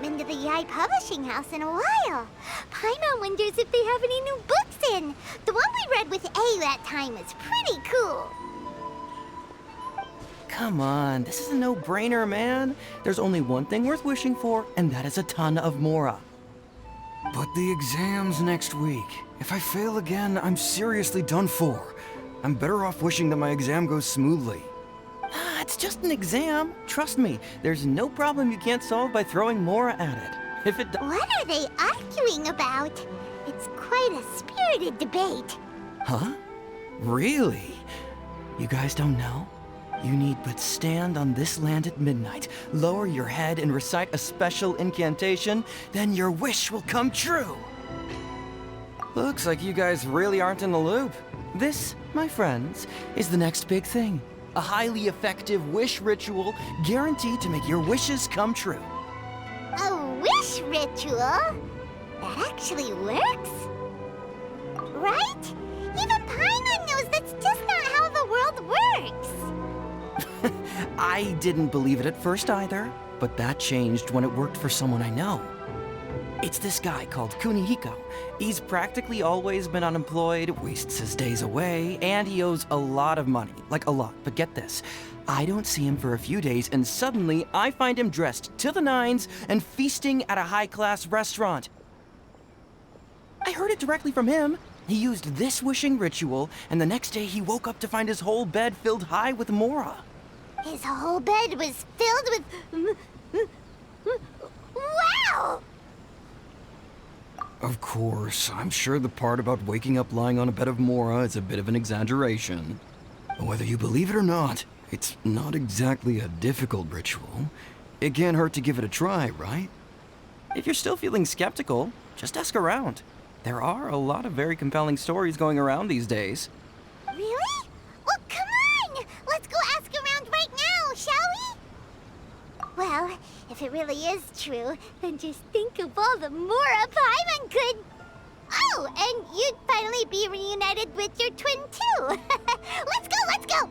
been to the Yai Publishing House in a while. Paimon wonders if they have any new books in. The one we read with A that time was pretty cool. Come on, this is a no-brainer, man. There's only one thing worth wishing for, and that is a ton of Mora. But the exam's next week. If I fail again, I'm seriously done for. I'm better off wishing that my exam goes smoothly. Ah, it's just an exam. Trust me, there's no problem you can't solve by throwing Mora at it. If it What are they arguing about? It's quite a spirited debate. Huh? Really? You guys don't know? You need but stand on this land at midnight, lower your head and recite a special incantation, then your wish will come true. Looks like you guys really aren't in the loop. This, my friends, is the next big thing. A highly effective wish ritual guaranteed to make your wishes come true. A wish ritual? That actually works? Right? Even Paimon knows that's just not how the world works. I didn't believe it at first either, but that changed when it worked for someone I know. It's this guy called Kunihiko. He's practically always been unemployed, wastes his days away, and he owes a lot of money. Like a lot, but get this. I don't see him for a few days, and suddenly I find him dressed to the nines and feasting at a high-class restaurant. I heard it directly from him. He used this wishing ritual, and the next day he woke up to find his whole bed filled high with Mora. His whole bed was filled with... Wow! Of course, I'm sure the part about waking up lying on a bed of Mora is a bit of an exaggeration. Whether you believe it or not, it's not exactly a difficult ritual. It can't hurt to give it a try, right? If you're still feeling skeptical, just ask around. There are a lot of very compelling stories going around these days. Really? Well, come on! Let's go ask around right now, shall we? Well, if it really is true, then just think of all the Mora Paimon could... Oh, and you'd finally be reunited with your twin, too! Let's go, let's go!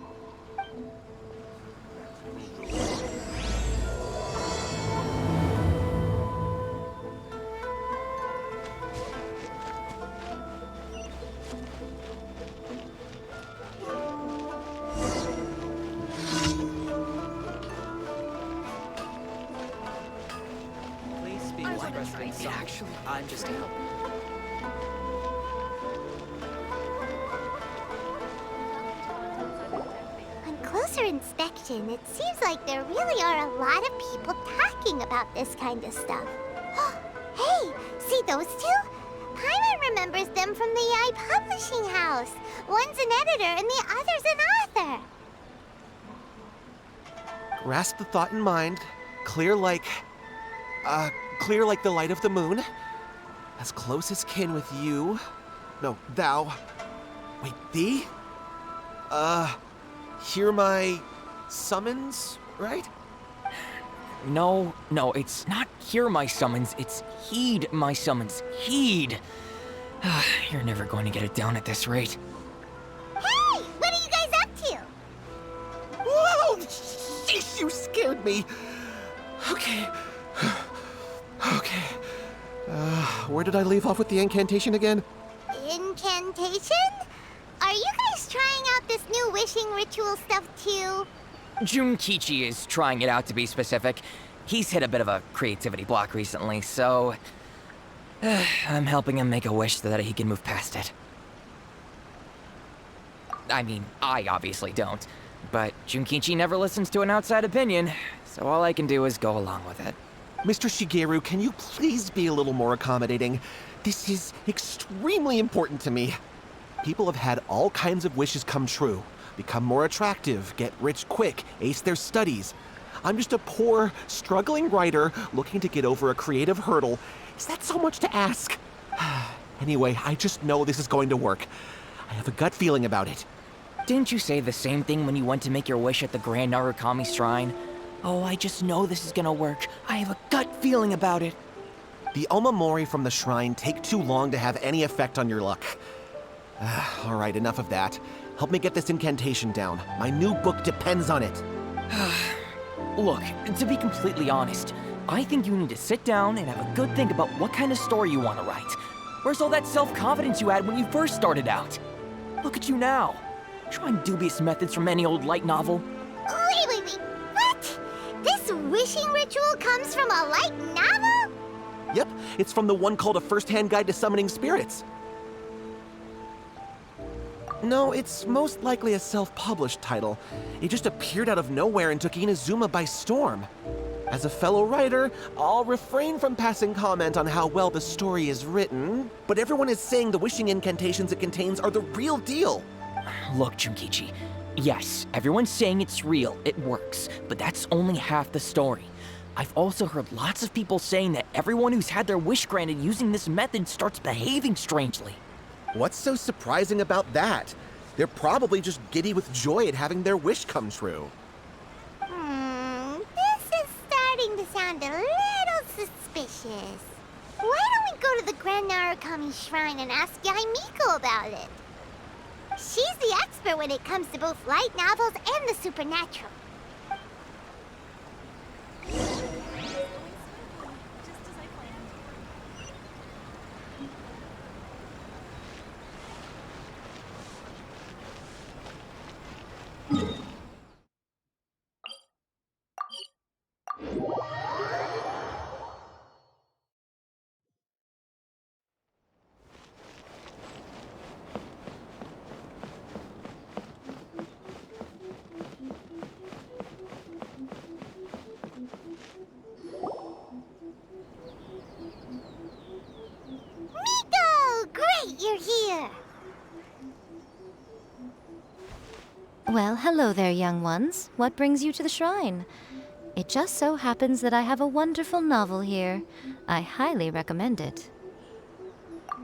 Actually, I'm just a helper. On closer inspection, it seems like there really are a lot of people talking about this kind of stuff. Hey, see those two? Paimon remembers them from the Yai Publishing House. One's an editor and the other's an author. Grasp the thought in mind. Clear like the light of the moon. As close as kin with you. No, thou. Wait, thee? Hear my summons, right? No, it's not hear my summons, it's heed my summons. Heed! You're never going to get it down at this rate. Hey, what are you guys up to? Whoa! Sheesh, you scared me. Okay. Okay. Where did I leave off with the incantation again? Incantation? Are you guys trying out this new wishing ritual stuff too? Junkichi is trying it out, to be specific. He's hit a bit of a creativity block recently, so... I'm helping him make a wish so that he can move past it. I mean, I obviously don't. But Junkichi never listens to an outside opinion, so all I can do is go along with it. Mr. Shigeru, can you please be a little more accommodating? This is extremely important to me. People have had all kinds of wishes come true. Become more attractive, get rich quick, ace their studies. I'm just a poor, struggling writer looking to get over a creative hurdle. Is that so much to ask? Anyway, I just know this is going to work. I have a gut feeling about it. Didn't you say the same thing when you went to make your wish at the Grand Narukami Shrine? Oh, I just know this is gonna work. I have a gut feeling about it. The Omamori from the shrine take too long to have any effect on your luck. All right, enough of that. Help me get this incantation down. My new book depends on it. Look, to be completely honest, I think you need to sit down and have a good think about what kind of story you want to write. Where's all that self-confidence you had when you first started out? Look at you now, trying dubious methods from any old light novel. Wait. What? This wishing ritual comes from a light novel? Yep, it's from the one called A First-Hand Guide to Summoning Spirits. No, it's most likely a self-published title. It just appeared out of nowhere and took Inazuma by storm. As a fellow writer, I'll refrain from passing comment on how well the story is written, but everyone is saying the wishing incantations it contains are the real deal. Look, Junkichi, yes, everyone's saying it's real, it works, but that's only half the story. I've also heard lots of people saying that everyone who's had their wish granted using this method starts behaving strangely. What's so surprising about that? They're probably just giddy with joy at having their wish come true. This is starting to sound a little suspicious. Why don't we go to the Grand Narukami Shrine and ask Mikos about it? She's the expert when it comes to both light novels and the supernatural. You're here. Well, hello there, young ones. What brings you to the shrine? It just so happens that I have a wonderful novel here. I highly recommend it.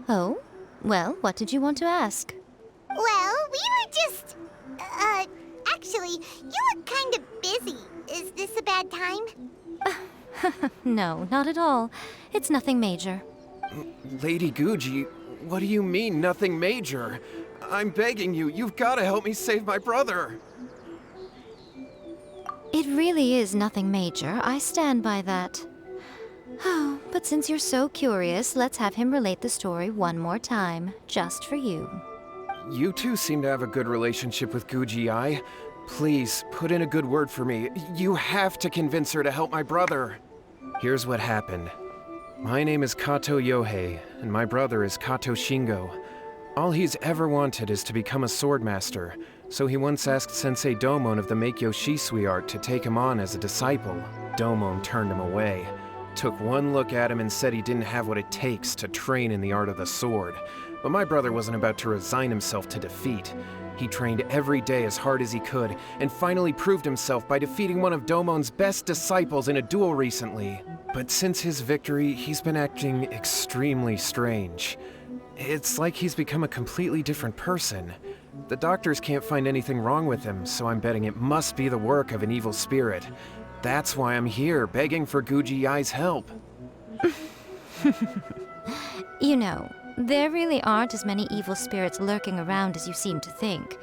Oh? Well, what did you want to ask? Well, we were just... actually, you look kind of busy. Is this a bad time? No, not at all. It's nothing major. Lady Guji, what do you mean, nothing major? I'm begging you, you've got to help me save my brother. It really is nothing major. I stand by that. Oh, but since you're so curious, let's have him relate the story one more time, just for you. You two seem to have a good relationship with Guji-ai. Please, put in a good word for me. You have to convince her to help my brother. Here's what happened. My name is Kato Yohei, and my brother is Kato Shingo. All he's ever wanted is to become a swordmaster, so he once asked Sensei Domon of the Meikyo Shisui art to take him on as a disciple. Domon turned him away, took one look at him and said he didn't have what it takes to train in the art of the sword. But my brother wasn't about to resign himself to defeat. He trained every day as hard as he could, and finally proved himself by defeating one of Domon's best disciples in a duel recently. But since his victory, he's been acting extremely strange. It's like he's become a completely different person. The doctors can't find anything wrong with him, so I'm betting it must be the work of an evil spirit. That's why I'm here, begging for Guji-ai's help. You know, there really aren't as many evil spirits lurking around as you seem to think.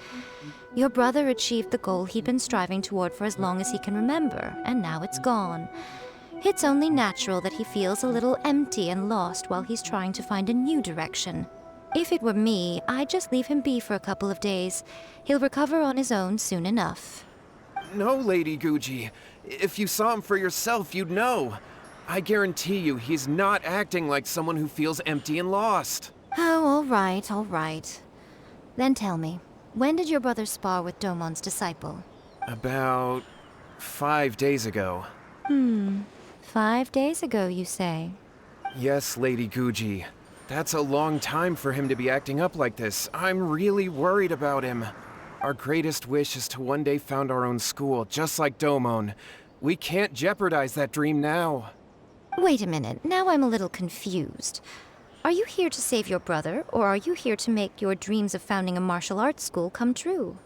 Your brother achieved the goal he'd been striving toward for as long as he can remember, and now it's gone. It's only natural that he feels a little empty and lost while he's trying to find a new direction. If it were me, I'd just leave him be for a couple of days. He'll recover on his own soon enough. No, Lady Guji. If you saw him for yourself, you'd know. I guarantee you he's not acting like someone who feels empty and lost. Oh, all right. Then tell me, when did your brother spar with Domon's disciple? About 5 days ago. 5 days ago, you say? Yes, Lady Guji. That's a long time for him to be acting up like this. I'm really worried about him. Our greatest wish is to one day found our own school, just like Domon. We can't jeopardize that dream now. Wait a minute, now I'm a little confused. Are you here to save your brother, or are you here to make your dreams of founding a martial arts school come true?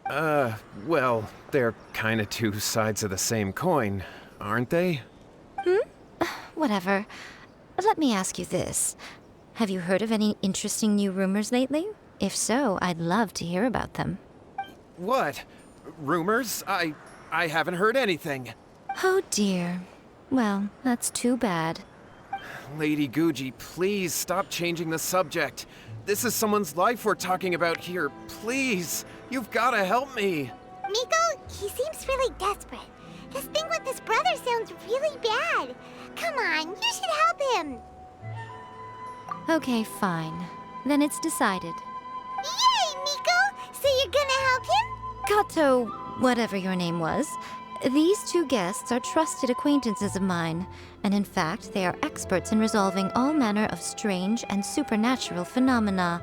Well, they're kinda two sides of the same coin, aren't they? Whatever. Let me ask you this. Have you heard of any interesting new rumors lately? If so, I'd love to hear about them. What? Rumors? I haven't heard anything. Oh dear. Well, that's too bad. Lady Guji, please stop changing the subject. This is someone's life we're talking about here. Please, you've gotta help me. Miko, he seems really desperate. This thing with his brother sounds really bad. Come on, you should help him. Okay, fine. Then it's decided. Yay, Miko! So you're gonna help him? Kato, whatever your name was, these two guests are trusted acquaintances of mine, and in fact, they are experts in resolving all manner of strange and supernatural phenomena.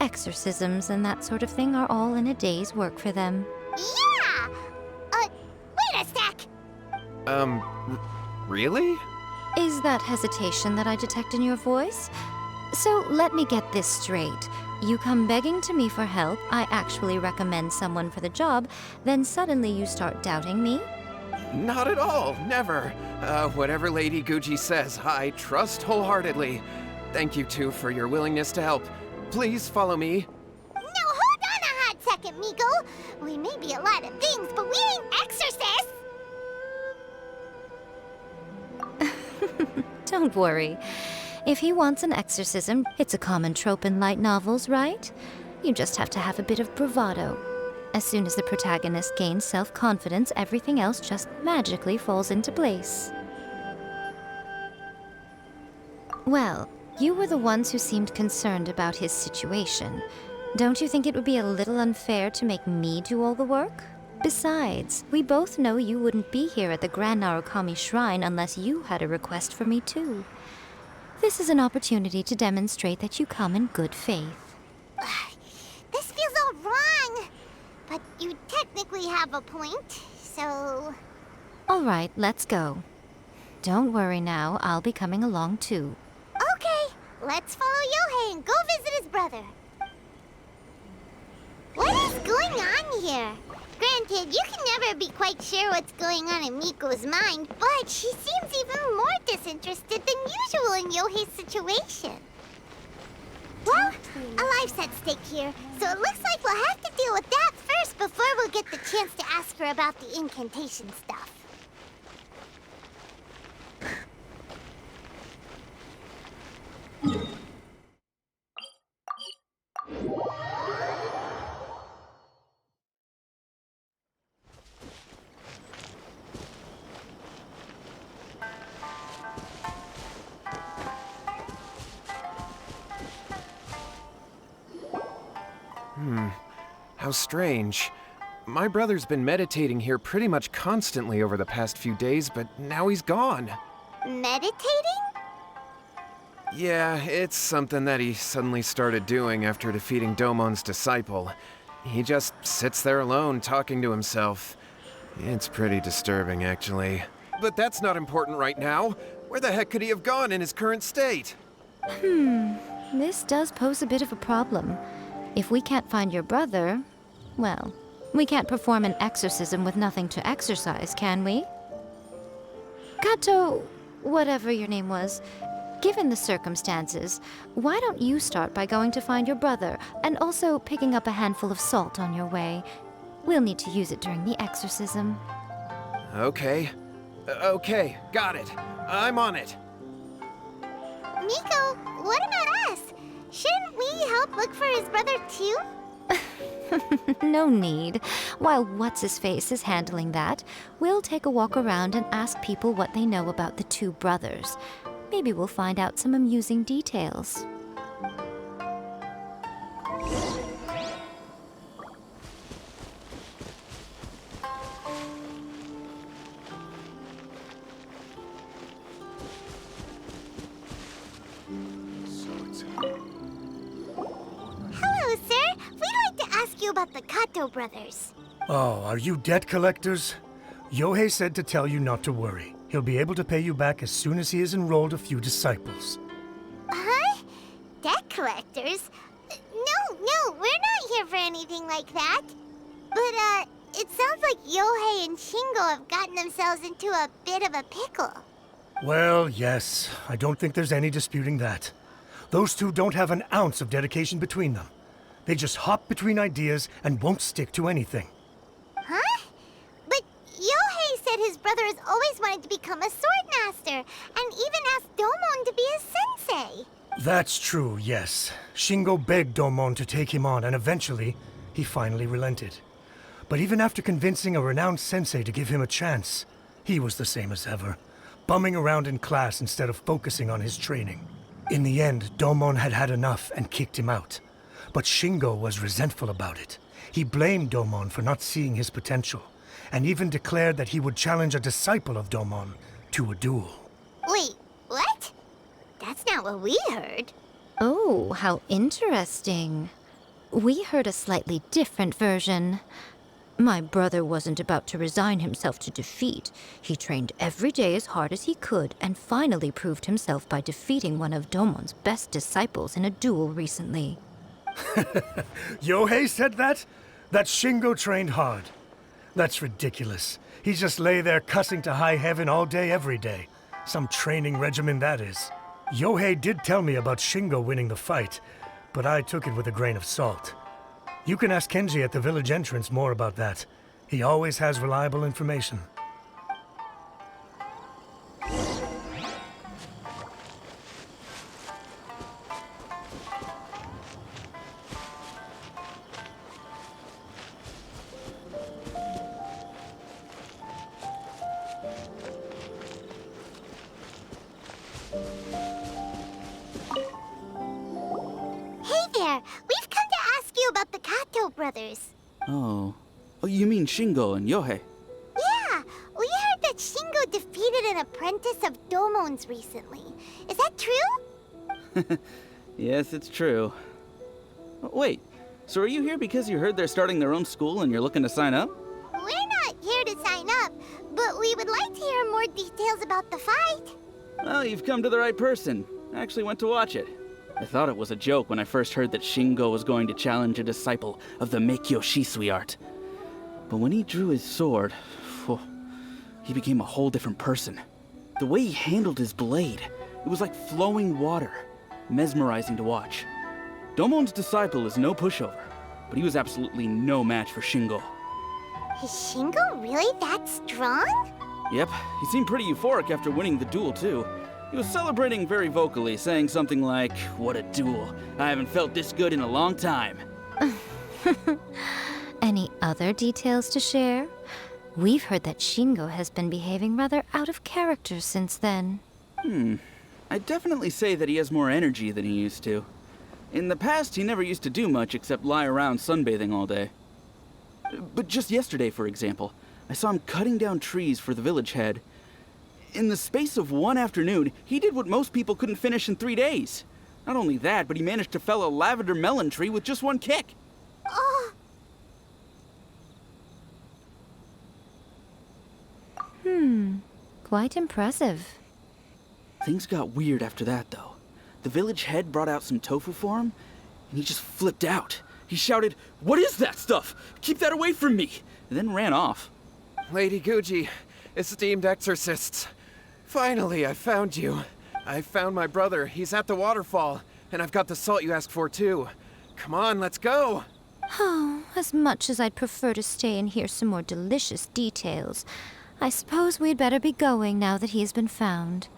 Exorcisms and that sort of thing are all in a day's work for them. Yeah! Wait a sec! Really? Is that hesitation that I detect in your voice? So let me get this straight. You come begging to me for help, I actually recommend someone for the job, then suddenly you start doubting me? Not at all, never. Whatever Lady Guji says, I trust wholeheartedly. Thank you two for your willingness to help. Please follow me. No, hold on a hot second, Miko. We may be a lot of things, but we ain't exorcists! Don't worry. If he wants an exorcism, it's a common trope in light novels, right? You just have to have a bit of bravado. As soon as the protagonist gains self-confidence, everything else just magically falls into place. Well, you were the ones who seemed concerned about his situation. Don't you think it would be a little unfair to make me do all the work? Besides, we both know you wouldn't be here at the Grand Narukami Shrine unless you had a request for me too. This is an opportunity to demonstrate that you come in good faith. This feels all wrong. But you technically have a point, so... All right, let's go. Don't worry now, I'll be coming along too. Okay, let's follow Yohei and go visit his brother. What is going on here? Granted, you can never be quite sure what's going on in Miko's mind, but she seems even more disinterested than usual in Yohei's situation. Well, a life's at stake here, so it looks like we'll have to deal with that first before we'll get the chance to ask her about the incantation stuff. How strange. My brother's been meditating here pretty much constantly over the past few days, but now he's gone. Meditating? Yeah, it's something that he suddenly started doing after defeating Domon's disciple. He just sits there alone, talking to himself. It's pretty disturbing, actually. But that's not important right now. Where the heck could he have gone in his current state? This does pose a bit of a problem. If we can't find your brother, well, we can't perform an exorcism with nothing to exorcise, can we? Kato, whatever your name was, given the circumstances, why don't you start by going to find your brother and also picking up a handful of salt on your way? We'll need to use it during the exorcism. Okay. Okay, got it. I'm on it. Miko, what about us? Shouldn't we help look for his brother too? No need. While What's-His-Face is handling that, we'll take a walk around and ask people what they know about the two brothers. Maybe we'll find out some amusing details. Hello, sir. We'd like to ask you about the Kato brothers. Oh, are you debt collectors? Yohei said to tell you not to worry. He'll be able to pay you back as soon as he has enrolled a few disciples. Huh? Debt collectors? No, we're not here for anything like that. But, it sounds like Yohei and Shingo have gotten themselves into a bit of a pickle. Well, yes. I don't think there's any disputing that. Those two don't have an ounce of dedication between them. They just hop between ideas and won't stick to anything. Huh? But Yohei said his brother has always wanted to become a sword master, and even asked Domon to be his sensei. That's true, yes. Shingo begged Domon to take him on, and eventually, he finally relented. But even after convincing a renowned sensei to give him a chance, he was the same as ever, bumming around in class instead of focusing on his training. In the end, Domon had had enough and kicked him out. But Shingo was resentful about it. He blamed Domon for not seeing his potential, and even declared that he would challenge a disciple of Domon to a duel. Wait, what? That's not what we heard. Oh, how interesting. We heard a slightly different version. My brother wasn't about to resign himself to defeat. He trained every day as hard as he could and finally proved himself by defeating one of Domon's best disciples in a duel recently. Yohei said that? That Shingo trained hard. That's ridiculous. He just lay there cussing to high heaven all day, every day. Some training regimen, that is. Yohei did tell me about Shingo winning the fight, but I took it with a grain of salt. You can ask Kenji at the village entrance more about that. He always has reliable information. Hey there, we've come to ask you about the Kato brothers. Oh, you mean Shingo and Yohei? Yeah, we heard that Shingo defeated an apprentice of Domon's recently. Is that true? Yes, it's true. Wait, so are you here because you heard they're starting their own school and you're looking to sign up? We're not here to sign up, but we would like to hear more details about the fight. Well, you've come to the right person. I actually went to watch it. I thought it was a joke when I first heard that Shingo was going to challenge a disciple of the Meikyo Shisui art. But when he drew his sword, he became a whole different person. The way he handled his blade, it was like flowing water, mesmerizing to watch. Domon's disciple is no pushover, but he was absolutely no match for Shingo. Is Shingo really that strong? Yep, he seemed pretty euphoric after winning the duel, too. He was celebrating very vocally, saying something like, "What a duel. I haven't felt this good in a long time." Any other details to share? We've heard that Shingo has been behaving rather out of character since then. I'd definitely say that he has more energy than he used to. In the past, he never used to do much except lie around sunbathing all day. But just yesterday, for example, I saw him cutting down trees for the village head. In the space of one afternoon, he did what most people couldn't finish in 3 days. Not only that, but he managed to fell a lavender melon tree with just one kick. Oh, Quite impressive. Things got weird after that, though. The village head brought out some tofu for him, and he just flipped out. He shouted, "What is that stuff? Keep that away from me!" and then ran off. Lady Guji, esteemed exorcists. Finally, I found you. I found my brother. He's at the waterfall, and I've got the salt you asked for, too. Come on, let's go. Oh, as much as I'd prefer to stay and hear some more delicious details, I suppose we'd better be going now that he has been found.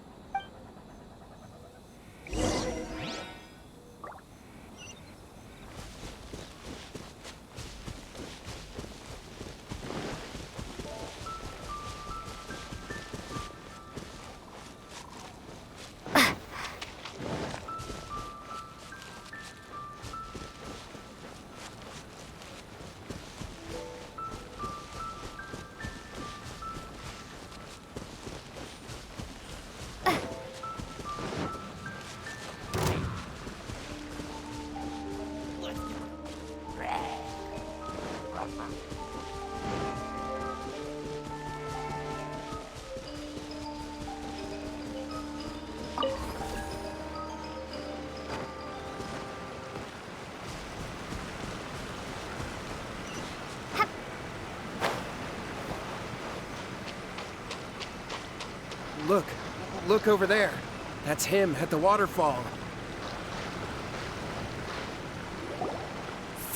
Look over there. That's him at the waterfall.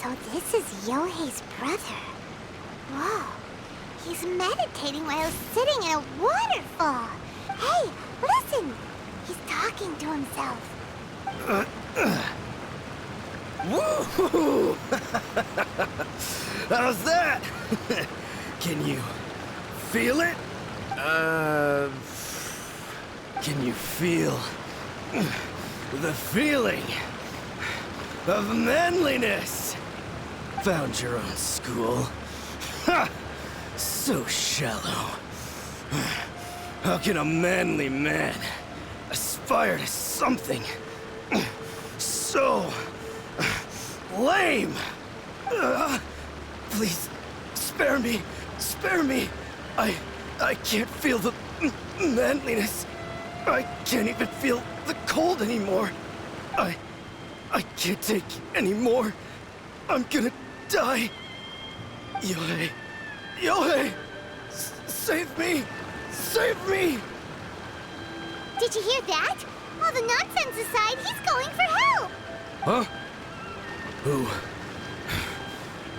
so this is Yohei's brother. Whoa, He's meditating while sitting in a waterfall. Hey, listen! He's talking to himself. Woo! How's that? Can you feel it? Can you feel the feeling of manliness? Found your own school. Ha! So shallow. How can a manly man aspire to something so lame? Please, spare me. Spare me. I can't feel the manliness. I can't even feel the cold anymore. I can't take any more. I'm gonna die. Yohei. Yohei! Save me! Save me! Did you hear that? All the nonsense aside, he's calling for help! Huh?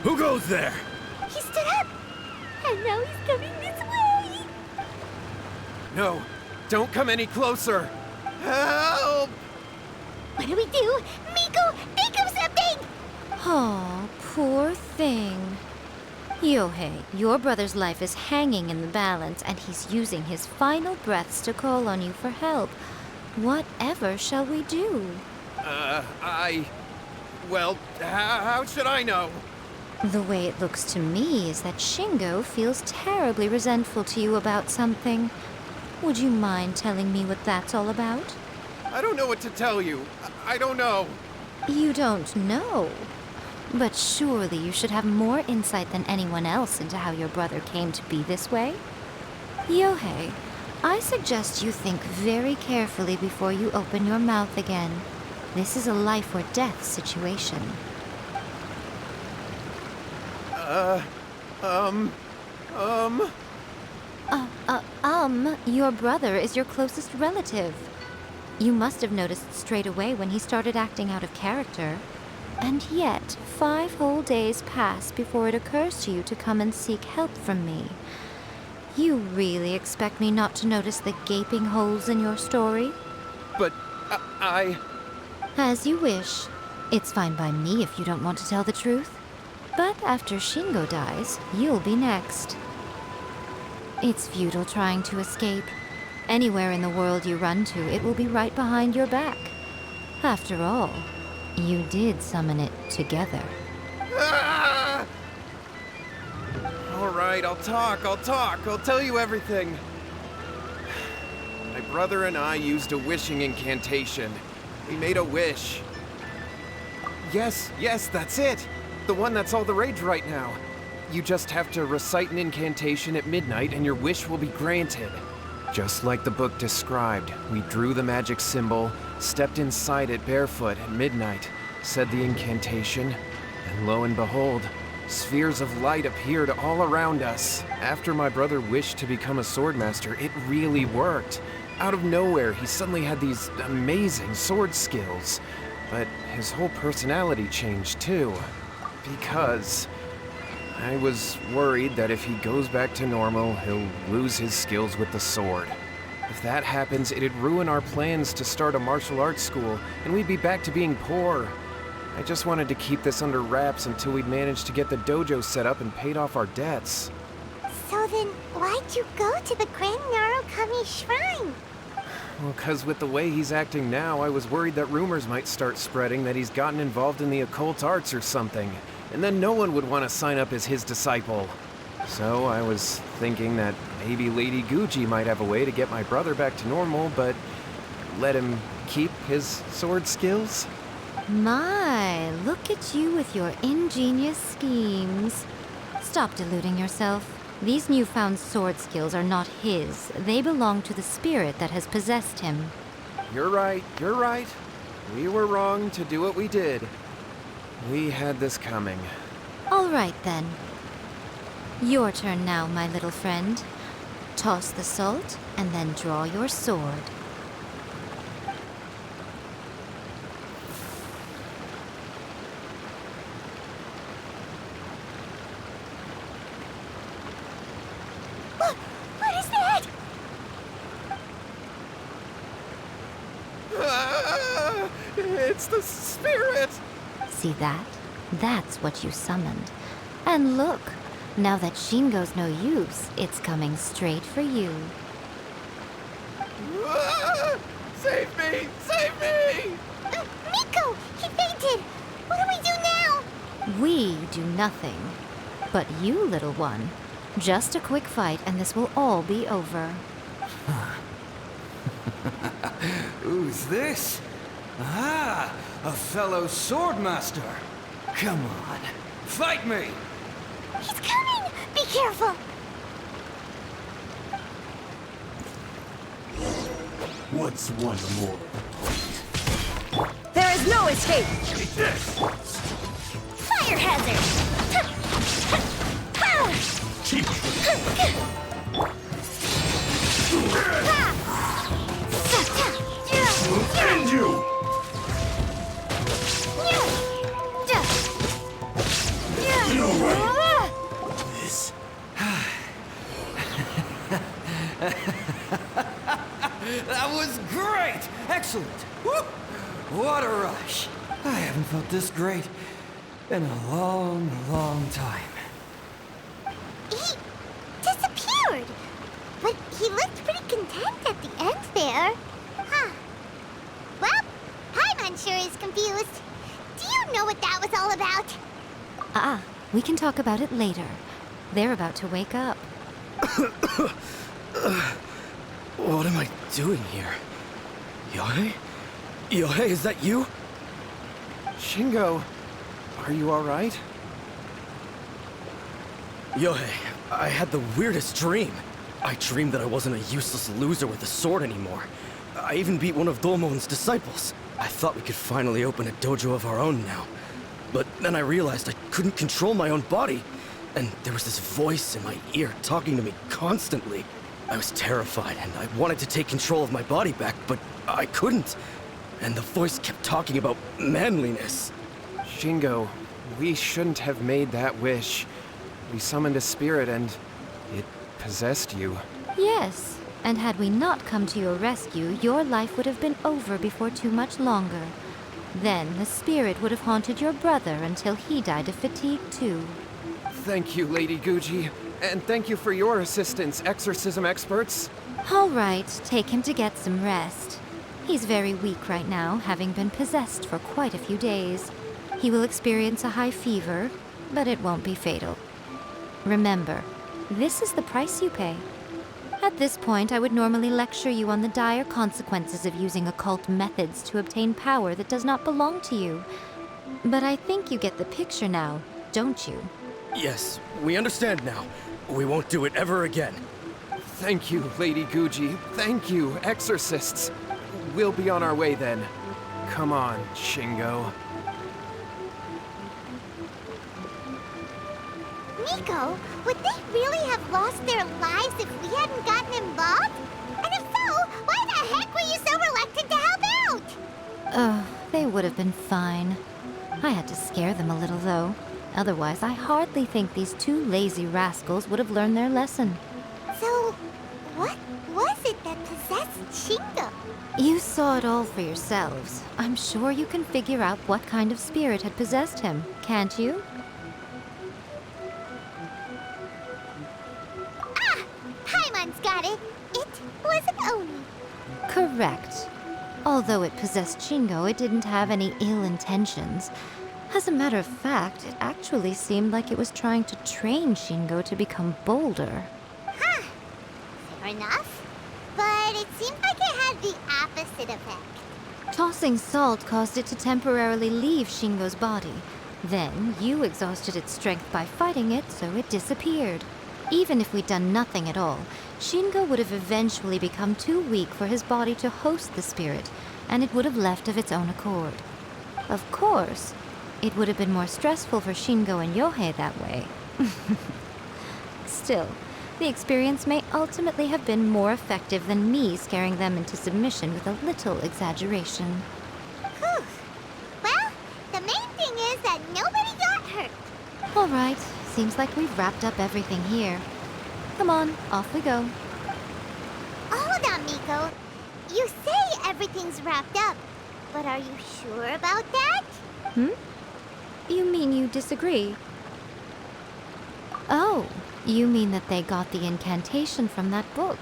Who goes there? He stood up! And now he's coming this way! No, don't come any closer. Help! What do we do? Miko, think of something! Oh, poor thing. Yohei, your brother's life is hanging in the balance, and he's using his final breaths to call on you for help. Whatever shall we do? Well, how should I know? The way it looks to me is that Shingo feels terribly resentful to you about something. Would you mind telling me what that's all about? I don't know what to tell you. I don't know. You don't know? But surely you should have more insight than anyone else into how your brother came to be this way? Yohei, I suggest you think very carefully before you open your mouth again. This is a life or death situation. Your brother is your closest relative. You must have noticed straight away when he started acting out of character. And yet, 5 whole days pass before it occurs to you to come and seek help from me. You really expect me not to notice the gaping holes in your story? But As you wish. It's fine by me if you don't want to tell the truth. But after Shingo dies, you'll be next. It's futile trying to escape. Anywhere in the world you run to, it will be right behind your back. After all, you did summon it together. All right, I'll talk. I'll tell you everything. My brother and I used a wishing incantation. We made a wish. Yes, that's it. The one that's all the rage right now. You just have to recite an incantation at midnight and your wish will be granted. Just like the book described, we drew the magic symbol, stepped inside it barefoot at midnight, said the incantation, and lo and behold, spheres of light appeared all around us. After my brother wished to become a swordmaster, it really worked. Out of nowhere, he suddenly had these amazing sword skills. But his whole personality changed too. Because I was worried that if he goes back to normal, he'll lose his skills with the sword. If that happens, it'd ruin our plans to start a martial arts school, and we'd be back to being poor. I just wanted to keep this under wraps until we'd managed to get the dojo set up and paid off our debts. So then, why'd you go to the Grand Narukami Shrine? Well, 'cause with the way he's acting now, I was worried that rumors might start spreading that he's gotten involved in the occult arts or something, and then no one would want to sign up as his disciple. So I was thinking that maybe Lady Guji might have a way to get my brother back to normal, but let him keep his sword skills? My, look at you with your ingenious schemes. Stop deluding yourself. These newfound sword skills are not his. They belong to the spirit that has possessed him. You're right. We were wrong to do what we did. We had this coming. All right, then. Your turn now, my little friend. Toss the salt, and then draw your sword. It's the spirit! See that? That's what you summoned. And look, now that Shingo's no use, it's coming straight for you. Ah! Save me! Save me! Miko! He fainted! What do we do now? We do nothing. But you, little one, just a quick fight and this will all be over. Who's this? Ah, a fellow swordmaster. Come on, fight me! He's coming! Be careful! What's one more? There is no escape! Take this! Fire hazard! End you! This. That was great! Excellent! Woo! What a rush! I haven't felt this great in a long, long time. He disappeared! But he looked pretty content at the end there. Huh. Well, Paimon sure is confused. Do you know what that was all about? We can talk about it later. They're about to wake up. What am I doing here? Yohei? Yohei, is that you? Shingo, are you alright? Yohei, I had the weirdest dream. I dreamed that I wasn't a useless loser with a sword anymore. I even beat one of Domon's disciples. I thought we could finally open a dojo of our own now. But then I realized I couldn't control my own body. And there was this voice in my ear talking to me constantly. I was terrified and I wanted to take control of my body back, but I couldn't. And the voice kept talking about manliness. Shingo, we shouldn't have made that wish. We summoned a spirit and it possessed you. Yes, and had we not come to your rescue, your life would have been over before too much longer. Then the spirit would have haunted your brother until he died of fatigue too. Thank you, Lady Guji. And thank you for your assistance, exorcism experts. All right, take him to get some rest. He's very weak right now, having been possessed for quite a few days. He will experience a high fever, but it won't be fatal. Remember, this is the price you pay. At this point, I would normally lecture you on the dire consequences of using occult methods to obtain power that does not belong to you. But I think you get the picture now, don't you? Yes, we understand now. We won't do it ever again. Thank you, Lady Guji. Thank you, exorcists. We'll be on our way then. Come on, Shingo. Miko, would they really have lost their lives if we hadn't gotten involved? And if so, why the heck were you so reluctant to help out? They would have been fine. I had to scare them a little, though. Otherwise, I hardly think these two lazy rascals would have learned their lesson. So, what was it that possessed Shingo? You saw it all for yourselves. I'm sure you can figure out what kind of spirit had possessed him, can't you? Paimon's got it. It was an Oni. Correct. Although it possessed Shingo, it didn't have any ill intentions. As a matter of fact, it actually seemed like it was trying to train Shingo to become bolder. Huh. Fair enough. But it seemed like it had the opposite effect. Tossing salt caused it to temporarily leave Shingo's body. Then, you exhausted its strength by fighting it, so it disappeared. Even if we'd done nothing at all, Shingo would have eventually become too weak for his body to host the spirit, and it would have left of its own accord. Of course, it would have been more stressful for Shingo and Yohei that way. Still, the experience may ultimately have been more effective than me scaring them into submission with a little exaggeration. Whew. Well, the main thing is that nobody got hurt. All right, seems like we've wrapped up everything here. Come on, off we go. Hold on, Miko. You say everything's wrapped up, But are you sure about that? You mean you disagree? Oh, you mean that they got the incantation from that book.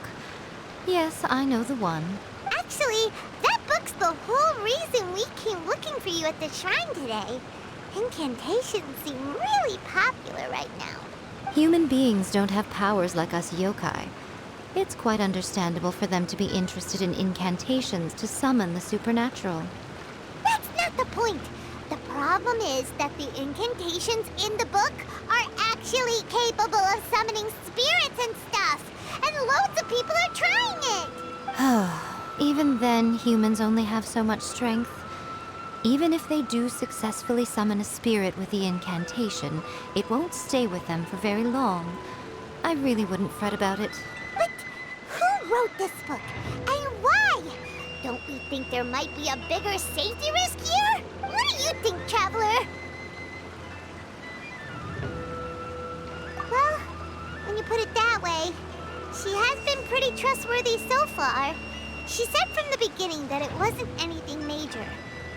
Yes, I know the one. Actually, that book's the whole reason we came looking for you at the shrine today. Incantations seem really popular right now. Human beings don't have powers like us yokai. It's quite understandable for them to be interested in incantations to summon the supernatural. That's not the point. The problem is that the incantations in the book are actually capable of summoning spirits and stuff, and loads of people are trying it. Even then, humans only have so much strength. Even if they do successfully summon a spirit with the incantation, it won't stay with them for very long. I really wouldn't fret about it. But who wrote this book, and why? Don't we think there might be a bigger safety risk here? What do you think, Traveler? Well, when you put it that way, she has been pretty trustworthy so far. She said from the beginning that it wasn't anything major.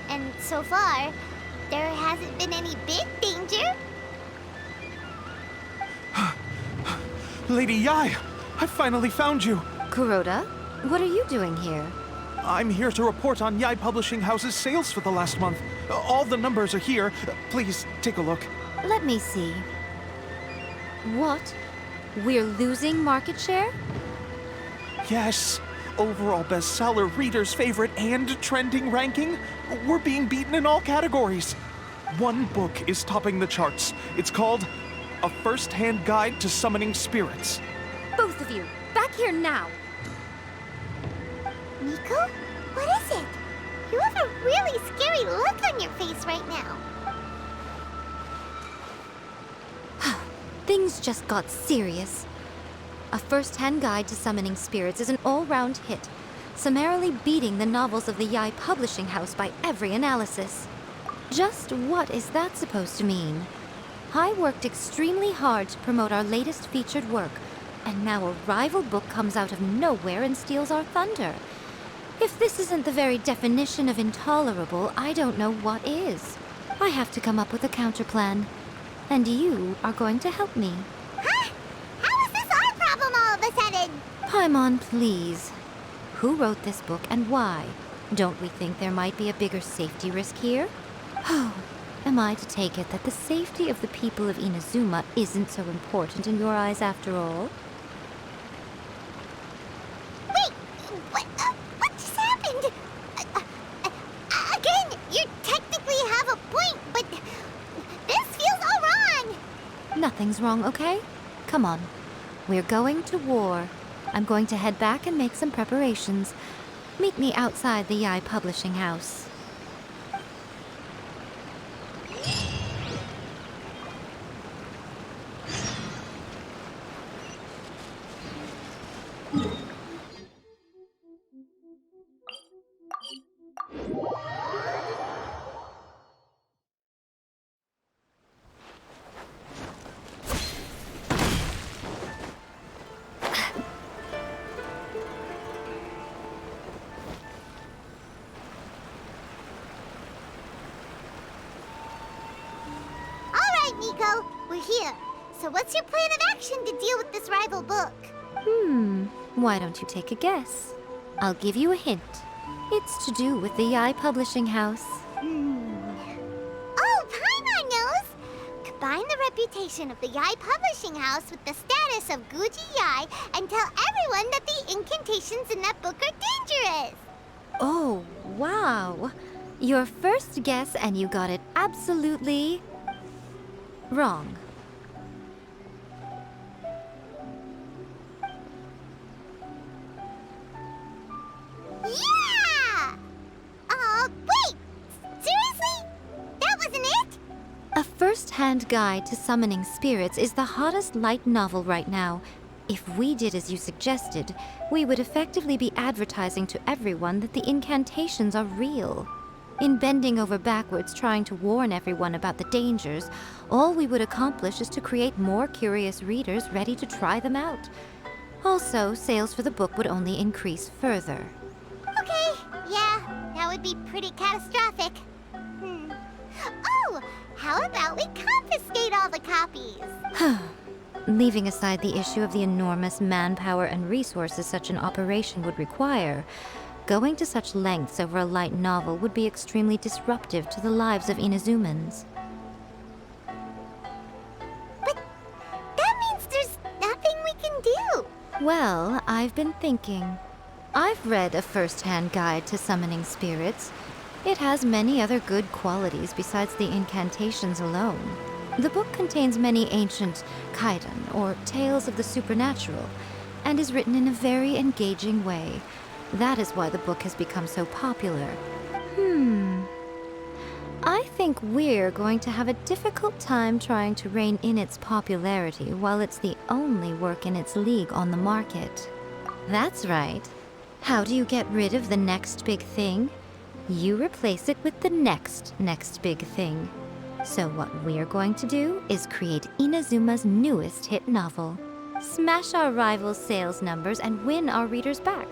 And so far, there hasn't been any big danger. Lady Yai, I finally found you. Kuroda, what are you doing here? I'm here to report on Yai Publishing House's sales for the last month. All the numbers are here. Please take a look. Let me see. What? We're losing market share? Yes. Overall bestseller, readers' favorite, and trending ranking. We're being beaten in all categories. One book is topping the charts. It's called A First-Hand Guide to Summoning Spirits. Both of you, back here now! Miko? What is it? You have a really scary look on your face right now. Things just got serious. A First-Hand Guide to Summoning Spirits is an all-round hit, summarily beating the novels of the Yai Publishing House by every analysis. Just what is that supposed to mean? I worked extremely hard to promote our latest featured work, and now a rival book comes out of nowhere and steals our thunder. If this isn't the very definition of intolerable, I don't know what is. I have to come up with a counterplan, and you are going to help me. Huh? How is this our problem all of a sudden? Paimon, please. Who wrote this book and why? Don't we think there might be a bigger safety risk here? Oh, am I to take it that the safety of the people of Inazuma isn't so important in your eyes after all? Wait, what just happened? Again, you technically have a point, but this feels all wrong. Nothing's wrong, okay? Come on. We're going to war. I'm going to head back and make some preparations. Meet me outside the Yai Publishing House. Miko, we're here. So what's your plan of action to deal with this rival book? Why don't you take a guess? I'll give you a hint. It's to do with the Yai Publishing House. Oh, Paimon knows! Combine the reputation of the Yai Publishing House with the status of Guji Yai and tell everyone that the incantations in that book are dangerous! Oh, wow. Your first guess and you got it absolutely wrong. Yeah! Wait! Seriously? That wasn't it? A first-hand guide to summoning spirits is the hottest light novel right now. If we did as you suggested, we would effectively be advertising to everyone that the incantations are real. In bending over backwards trying to warn everyone about the dangers, all we would accomplish is to create more curious readers ready to try them out. Also, sales for the book would only increase further. Okay, yeah, now would be pretty catastrophic. Oh, how about we confiscate all the copies? Leaving aside the issue of the enormous manpower and resources such an operation would require, going to such lengths over a light novel would be extremely disruptive to the lives of Inazumans. But that means there's nothing we can do. Well, I've been thinking. I've read a first-hand guide to summoning spirits. It has many other good qualities besides the incantations alone. The book contains many ancient kaidan, or tales of the supernatural, and is written in a very engaging way. That is why the book has become so popular. I think we're going to have a difficult time trying to rein in its popularity while it's the only work in its league on the market. That's right. How do you get rid of the next big thing? You replace it with the next big thing. So what we're going to do is create Inazuma's newest hit novel. Smash our rival's sales numbers and win our readers back.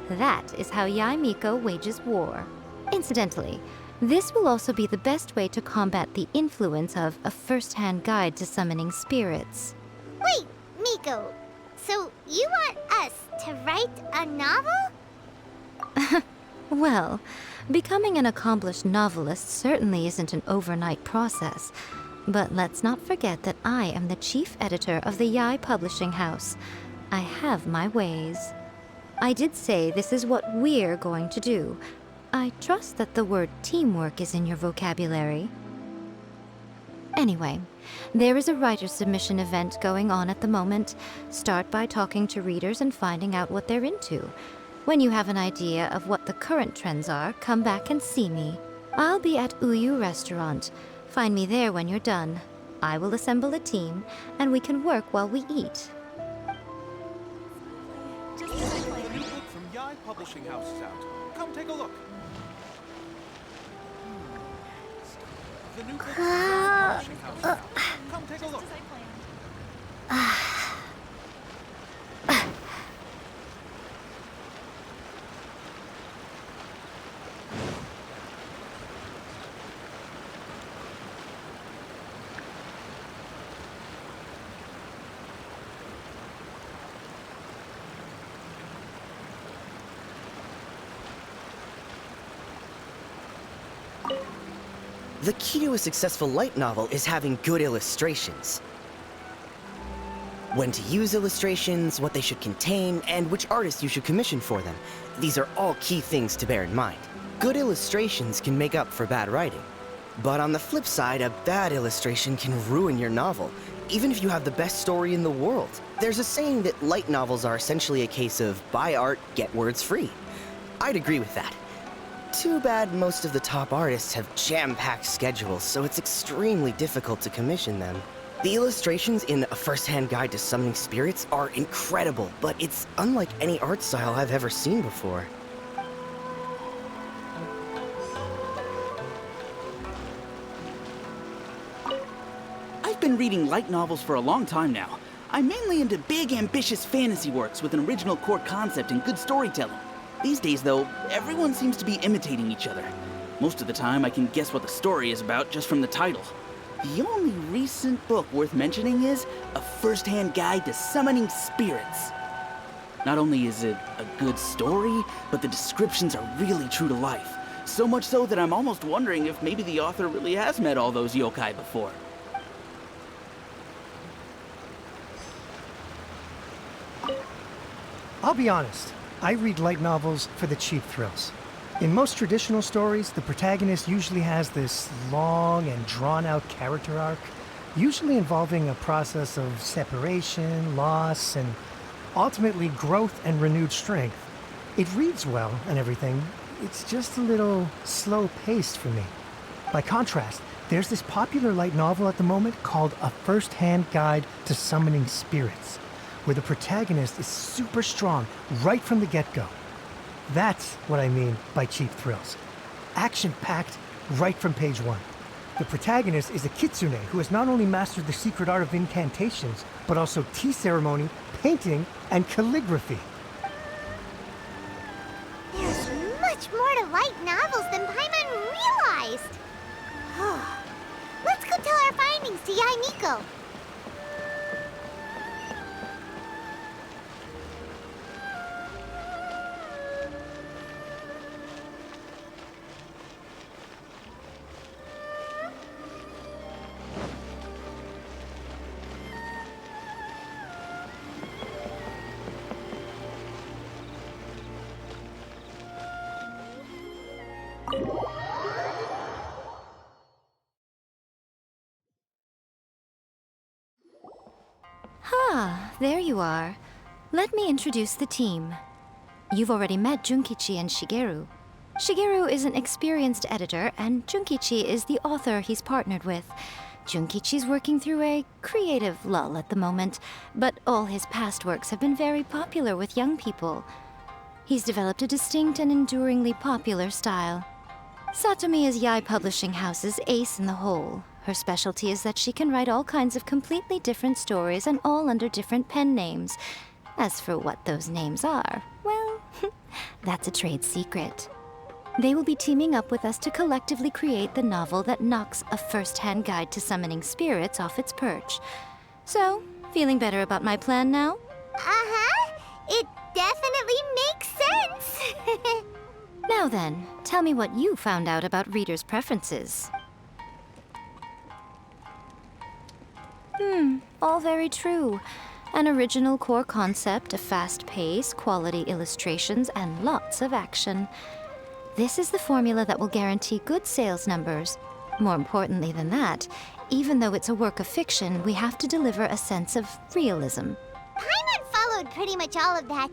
That is how Yaimiko wages war. Incidentally, this will also be the best way to combat the influence of a first-hand guide to summoning spirits. Wait, Miko, so you want us to write a novel? Well, becoming an accomplished novelist certainly isn't an overnight process. But let's not forget that I am the chief editor of the Yai Publishing House. I have my ways. I did say this is what we're going to do. I trust that the word teamwork is in your vocabulary. Anyway, there is a writer's submission event going on at the moment. Start by talking to readers and finding out what they're into. When you have an idea of what the current trends are, come back and see me. I'll be at Uyu Restaurant. Find me there when you're done. I will assemble a team, and we can work while we eat. The new book from Yai Publishing House is out. Come take a look. The new book from Yai Publishing House is out. Come take a look. The key to a successful light novel is having good illustrations. When to use illustrations, what they should contain, and which artist you should commission for them. These are all key things to bear in mind. Good illustrations can make up for bad writing. But on the flip side, a bad illustration can ruin your novel, even if you have the best story in the world. There's a saying that light novels are essentially a case of buy art, get words free. I'd agree with that. Too bad most of the top artists have jam-packed schedules, so it's extremely difficult to commission them. The illustrations in A First-Hand Guide to Summoning Spirits are incredible, but it's unlike any art style I've ever seen before. I've been reading light novels for a long time now. I'm mainly into big, ambitious fantasy works with an original core concept and good storytelling. These days, though, everyone seems to be imitating each other. Most of the time, I can guess what the story is about just from the title. The only recent book worth mentioning is A First-Hand Guide to Summoning Spirits. Not only is it a good story, but the descriptions are really true to life. So much so that I'm almost wondering if maybe the author really has met all those yokai before. I'll be honest, I read light novels for the cheap thrills. In most traditional stories, the protagonist usually has this long and drawn-out character arc, usually involving a process of separation, loss, and ultimately growth and renewed strength. It reads well and everything, it's just a little slow-paced for me. By contrast, there's this popular light novel at the moment called A First-Hand Guide to Summoning Spirits, where the protagonist is super strong right from the get-go. That's what I mean by cheap thrills. Action-packed right from page one. The protagonist is a kitsune who has not only mastered the secret art of incantations, but also tea ceremony, painting, and calligraphy. There's much much more to light novels than Paimon realized. Let's go tell our findings to Yae Miko. Ah, there you are. Let me introduce the team. You've already met Junkichi and Shigeru. Shigeru is an experienced editor, and Junkichi is the author he's partnered with. Junkichi's working through a creative lull at the moment, but all his past works have been very popular with young people. He's developed a distinct and enduringly popular style. Satomi is Yae Publishing House's ace in the hole. Her specialty is that she can write all kinds of completely different stories and all under different pen names. As for what those names are, well, that's a trade secret. They will be teaming up with us to collectively create the novel that knocks a first-hand guide to summoning spirits off its perch. So, feeling better about my plan now? Uh-huh. It definitely makes sense. Now then, tell me what you found out about readers' preferences. All very true. An original core concept, a fast pace, quality illustrations, and lots of action. This is the formula that will guarantee good sales numbers. More importantly than that, even though it's a work of fiction, we have to deliver a sense of realism. Paimon followed pretty much all of that,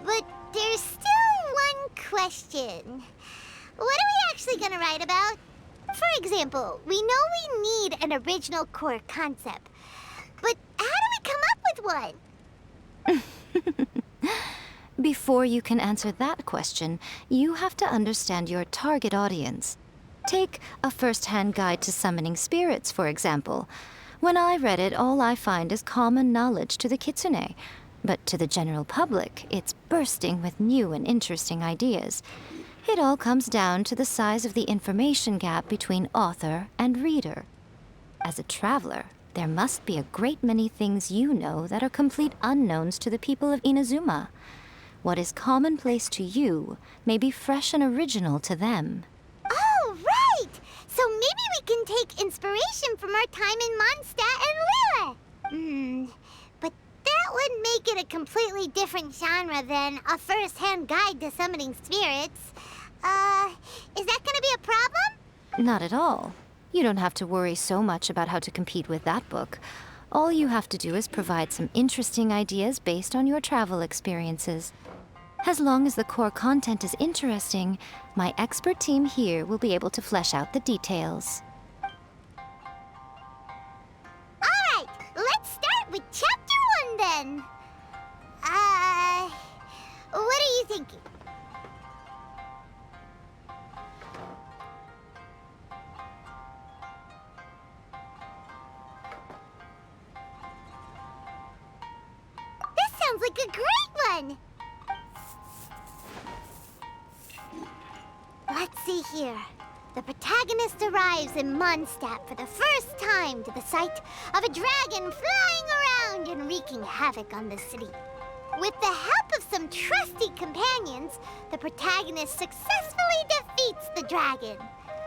but there's still one question. What are we actually gonna write about? For example, we know we need an original core concept, but how do we come up with one? Before you can answer that question, you have to understand your target audience. Take A First-Hand Guide to Summoning Spirits, for example. When I read it, all I find is common knowledge to the kitsune. But to the general public, it's bursting with new and interesting ideas. It all comes down to the size of the information gap between author and reader. As a traveler, there must be a great many things you know that are complete unknowns to the people of Inazuma. What is commonplace to you may be fresh and original to them. Oh, right! So maybe we can take inspiration from our time in Mondstadt and Liyue. But that would make it a completely different genre than A First-Hand Guide to Summoning Spirits. Is that gonna be a problem? Not at all. You don't have to worry so much about how to compete with that book. All you have to do is provide some interesting ideas based on your travel experiences. As long as the core content is interesting, my expert team here will be able to flesh out the details. Alright, let's start with Chapter 1 then. What are you thinking? This sounds like a great one! Let's see here. The protagonist arrives in Mondstadt for the first time to the sight of a dragon flying around and wreaking havoc on the city. With the help of some trusty companions, the protagonist successfully defeats the dragon.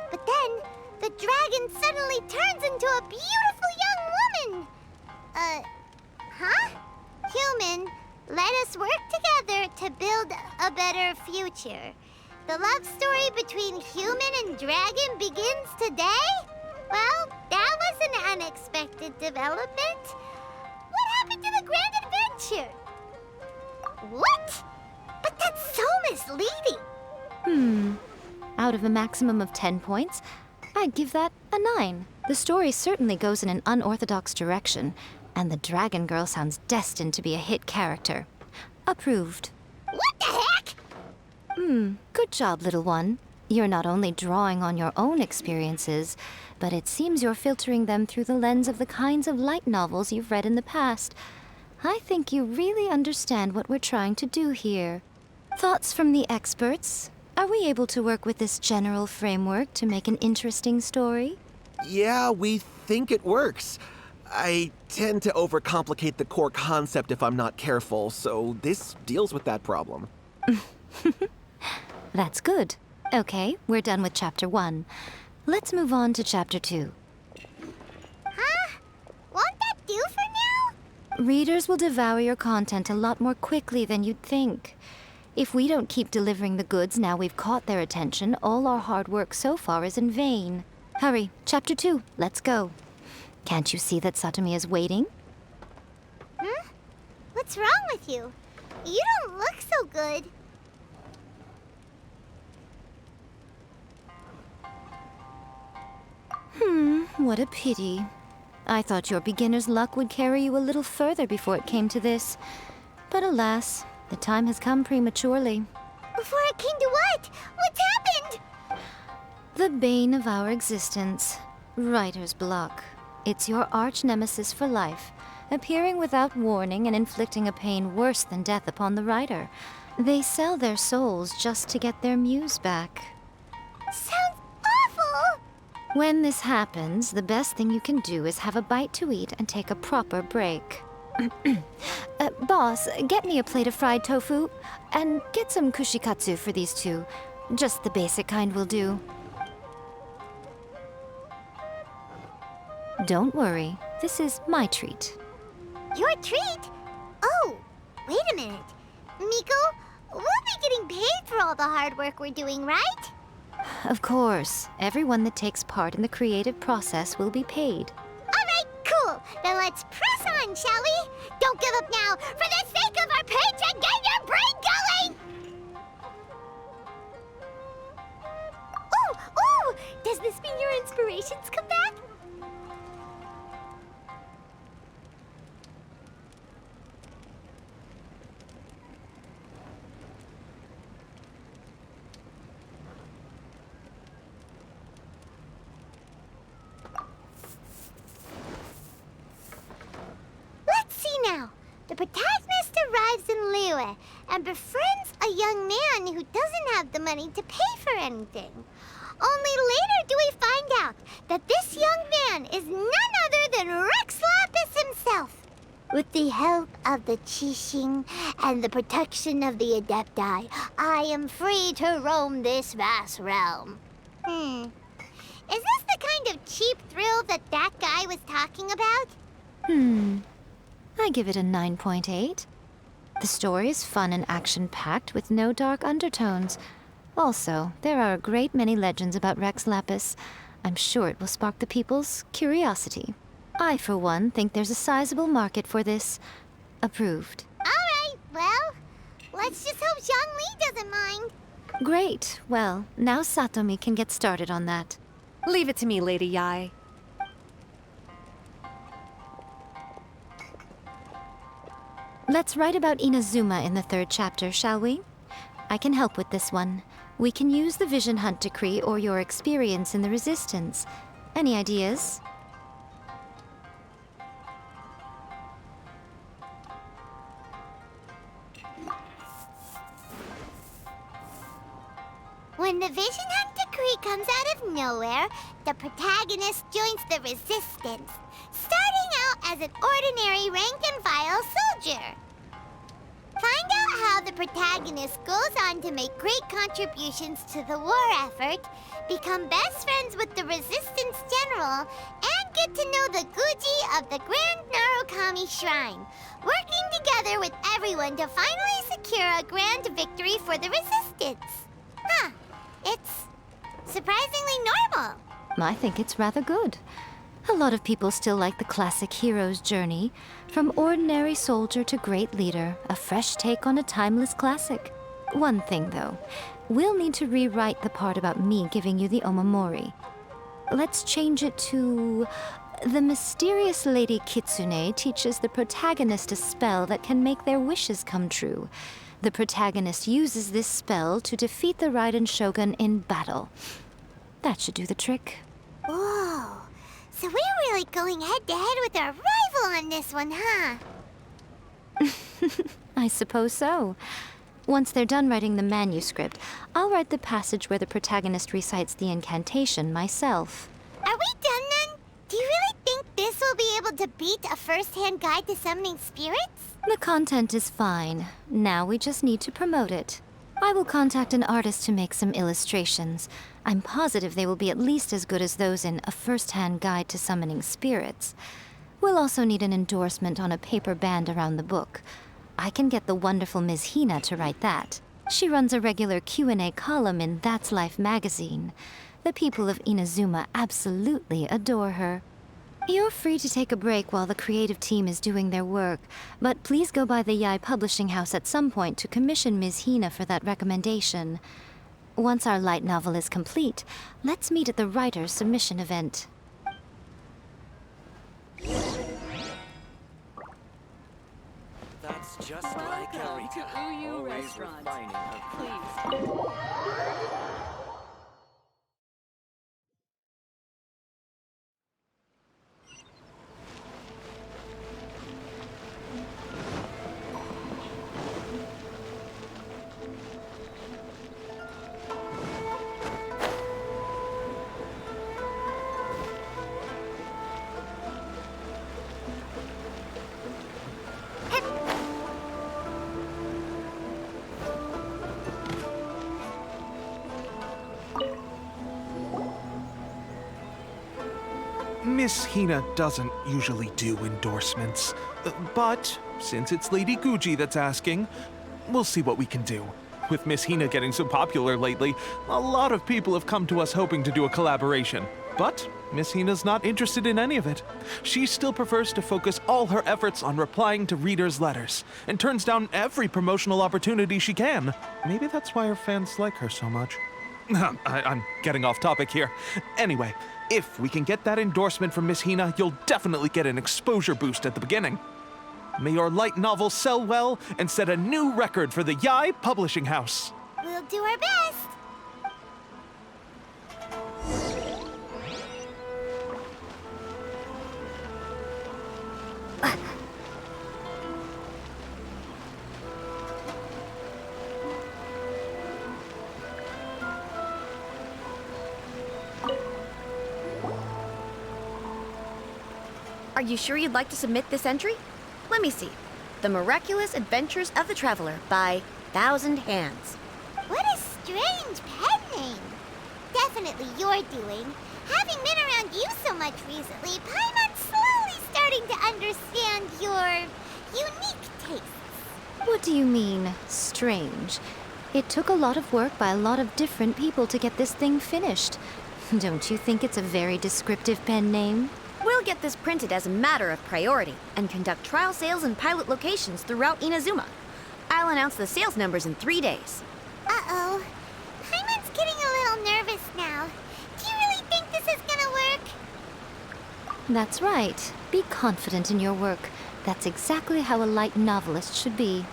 But then, the dragon suddenly turns into a beautiful young woman. Huh? Human, let us work together to build a better future. The love story between human and dragon begins today? Well, that was an unexpected development. What happened to the grand adventure? What? But that's so misleading. Out of a maximum of 10 points, I'd give that a 9. The story certainly goes in an unorthodox direction, and the Dragon Girl sounds destined to be a hit character. Approved. What the heck? Good job, little one. You're not only drawing on your own experiences, but it seems you're filtering them through the lens of the kinds of light novels you've read in the past. I think you really understand what we're trying to do here. Thoughts from the experts? Are we able to work with this general framework to make an interesting story? Yeah, we think it works. I tend to overcomplicate the core concept if I'm not careful, so this deals with that problem. That's good. Okay, we're done with Chapter 1. Let's move on to Chapter 2. Huh? Won't that do for now? Readers will devour your content a lot more quickly than you'd think. If we don't keep delivering the goods now we've caught their attention, all our hard work so far is in vain. Hurry, Chapter 2, let's go. Can't you see that Satomi is waiting? Hmm? What's wrong with you? You don't look so good. What a pity. I thought your beginner's luck would carry you a little further before it came to this. But alas, the time has come prematurely. Before it came to what? What's happened? The bane of our existence, writer's block. It's your arch nemesis for life, appearing without warning and inflicting a pain worse than death upon the writer. They sell their souls just to get their muse back. Sounds awful! When this happens, the best thing you can do is have a bite to eat and take a proper break. Boss, get me a plate of fried tofu, and get some kushikatsu for these two. Just the basic kind will do. Don't worry, this is my treat. Your treat? Oh, wait a minute. Miko, we'll be getting paid for all the hard work we're doing, right? Of course, everyone that takes part in the creative process will be paid. All right, cool. Then let's press on, shall we? Don't give up now. For the sake of our paycheck, get your brain going! Ooh! Does this mean your inspirations come back? Now, the protagonist arrives in Liyue and befriends a young man who doesn't have the money to pay for anything. Only later do we find out that this young man is none other than Rex Lapis himself. With the help of the Qixing and the protection of the Adepti, I am free to roam this vast realm. Is this the kind of cheap thrill that guy was talking about? I give it a 9.8. The story is fun and action-packed with no dark undertones. Also, there are a great many legends about Rex Lapis. I'm sure it will spark the people's curiosity. I, for one, think there's a sizable market for this. Approved. All right, well, let's just hope Zhang Li doesn't mind. Great. Well, now Satomi can get started on that. Leave it to me, Lady Yae. Let's write about Inazuma in the 3rd chapter, shall we? I can help with this one. We can use the Vision Hunt Decree or your experience in the Resistance. Any ideas? When the Vision Hunt Decree comes out of nowhere, the protagonist joins the Resistance, starting out as an ordinary rank-and-file soldier. Find out how the protagonist goes on to make great contributions to the war effort, become best friends with the Resistance General, and get to know the Guji of the Grand Narukami Shrine, working together with everyone to finally secure a grand victory for the Resistance. Huh. It's surprisingly normal. I think it's rather good. A lot of people still like the classic hero's journey, from ordinary soldier to great leader, a fresh take on a timeless classic. One thing, though, we'll need to rewrite the part about me giving you the Omamori. Let's change it to... The mysterious Lady Kitsune teaches the protagonist a spell that can make their wishes come true. The protagonist uses this spell to defeat the Raiden Shogun in battle. That should do the trick. Whoa. So we're really going head-to-head with our rival on this one, huh? I suppose so. Once they're done writing the manuscript, I'll write the passage where the protagonist recites the incantation myself. Are we done then? Do you really think this will be able to beat a first-hand guide to summoning spirits? The content is fine. Now we just need to promote it. I will contact an artist to make some illustrations. I'm positive they will be at least as good as those in A First-Hand Guide to Summoning Spirits. We'll also need an endorsement on a paper band around the book. I can get the wonderful Ms. Hina to write that. She runs a regular Q&A column in That's Life magazine. The people of Inazuma absolutely adore her. You're free to take a break while the creative team is doing their work, but please go by the Yai Publishing House at some point to commission Ms. Hina for that recommendation. Once our light novel is complete, let's meet at the writer's submission event. That's just like Eureka. Always refining her craft. Miss Hina doesn't usually do endorsements, but since it's Lady Guji that's asking, we'll see what we can do. With Miss Hina getting so popular lately, a lot of people have come to us hoping to do a collaboration. But Miss Hina's not interested in any of it. She still prefers to focus all her efforts on replying to readers' letters, and turns down every promotional opportunity she can. Maybe that's why her fans like her so much. I'm getting off topic here. Anyway, if we can get that endorsement from Miss Hina, you'll definitely get an exposure boost at the beginning. May your light novel sell well and set a new record for the Yai Publishing House. We'll do our best. Are you sure you'd like to submit this entry? Let me see. The Miraculous Adventures of the Traveler by Thousand Hands. What a strange pen name. Definitely your doing. Having been around you so much recently, Paimon's slowly starting to understand your unique tastes. What do you mean, strange? It took a lot of work by a lot of different people to get this thing finished. Don't you think it's a very descriptive pen name? We'll get this printed as a matter of priority and conduct trial sales in pilot locations throughout Inazuma. I'll announce the sales numbers in 3 days. Uh-oh. Paimon's getting a little nervous now. Do you really think this is gonna work? That's right. Be confident in your work. That's exactly how a light novelist should be.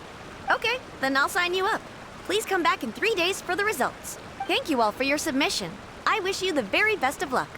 Okay, then I'll sign you up. Please come back in 3 days for the results. Thank you all for your submission. I wish you the very best of luck.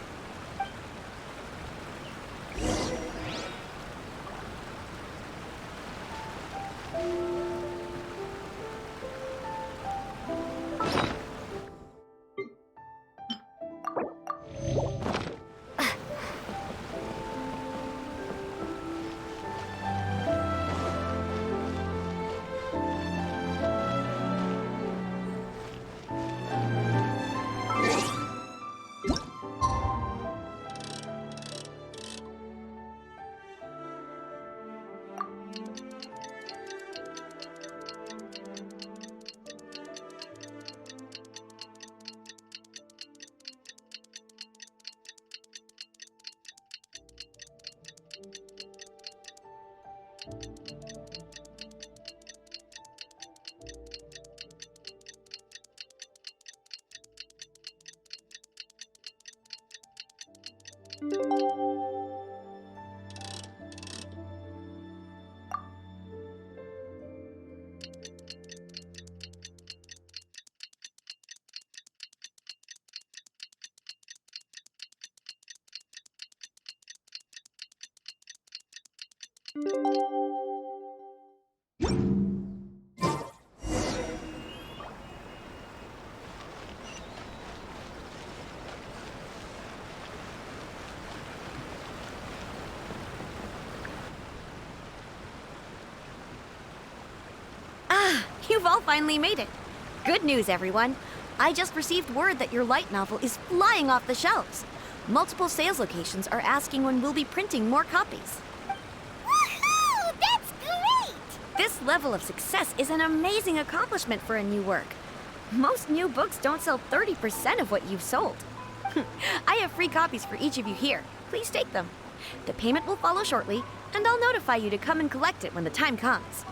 You've all finally made it. Good news, everyone. I just received word that your light novel is flying off the shelves. Multiple sales locations are asking when we'll be printing more copies. Woohoo! That's great! This level of success is an amazing accomplishment for a new work. Most new books don't sell 30% of what you've sold. I have free copies for each of you here. Please take them. The payment will follow shortly, and I'll notify you to come and collect it when the time comes.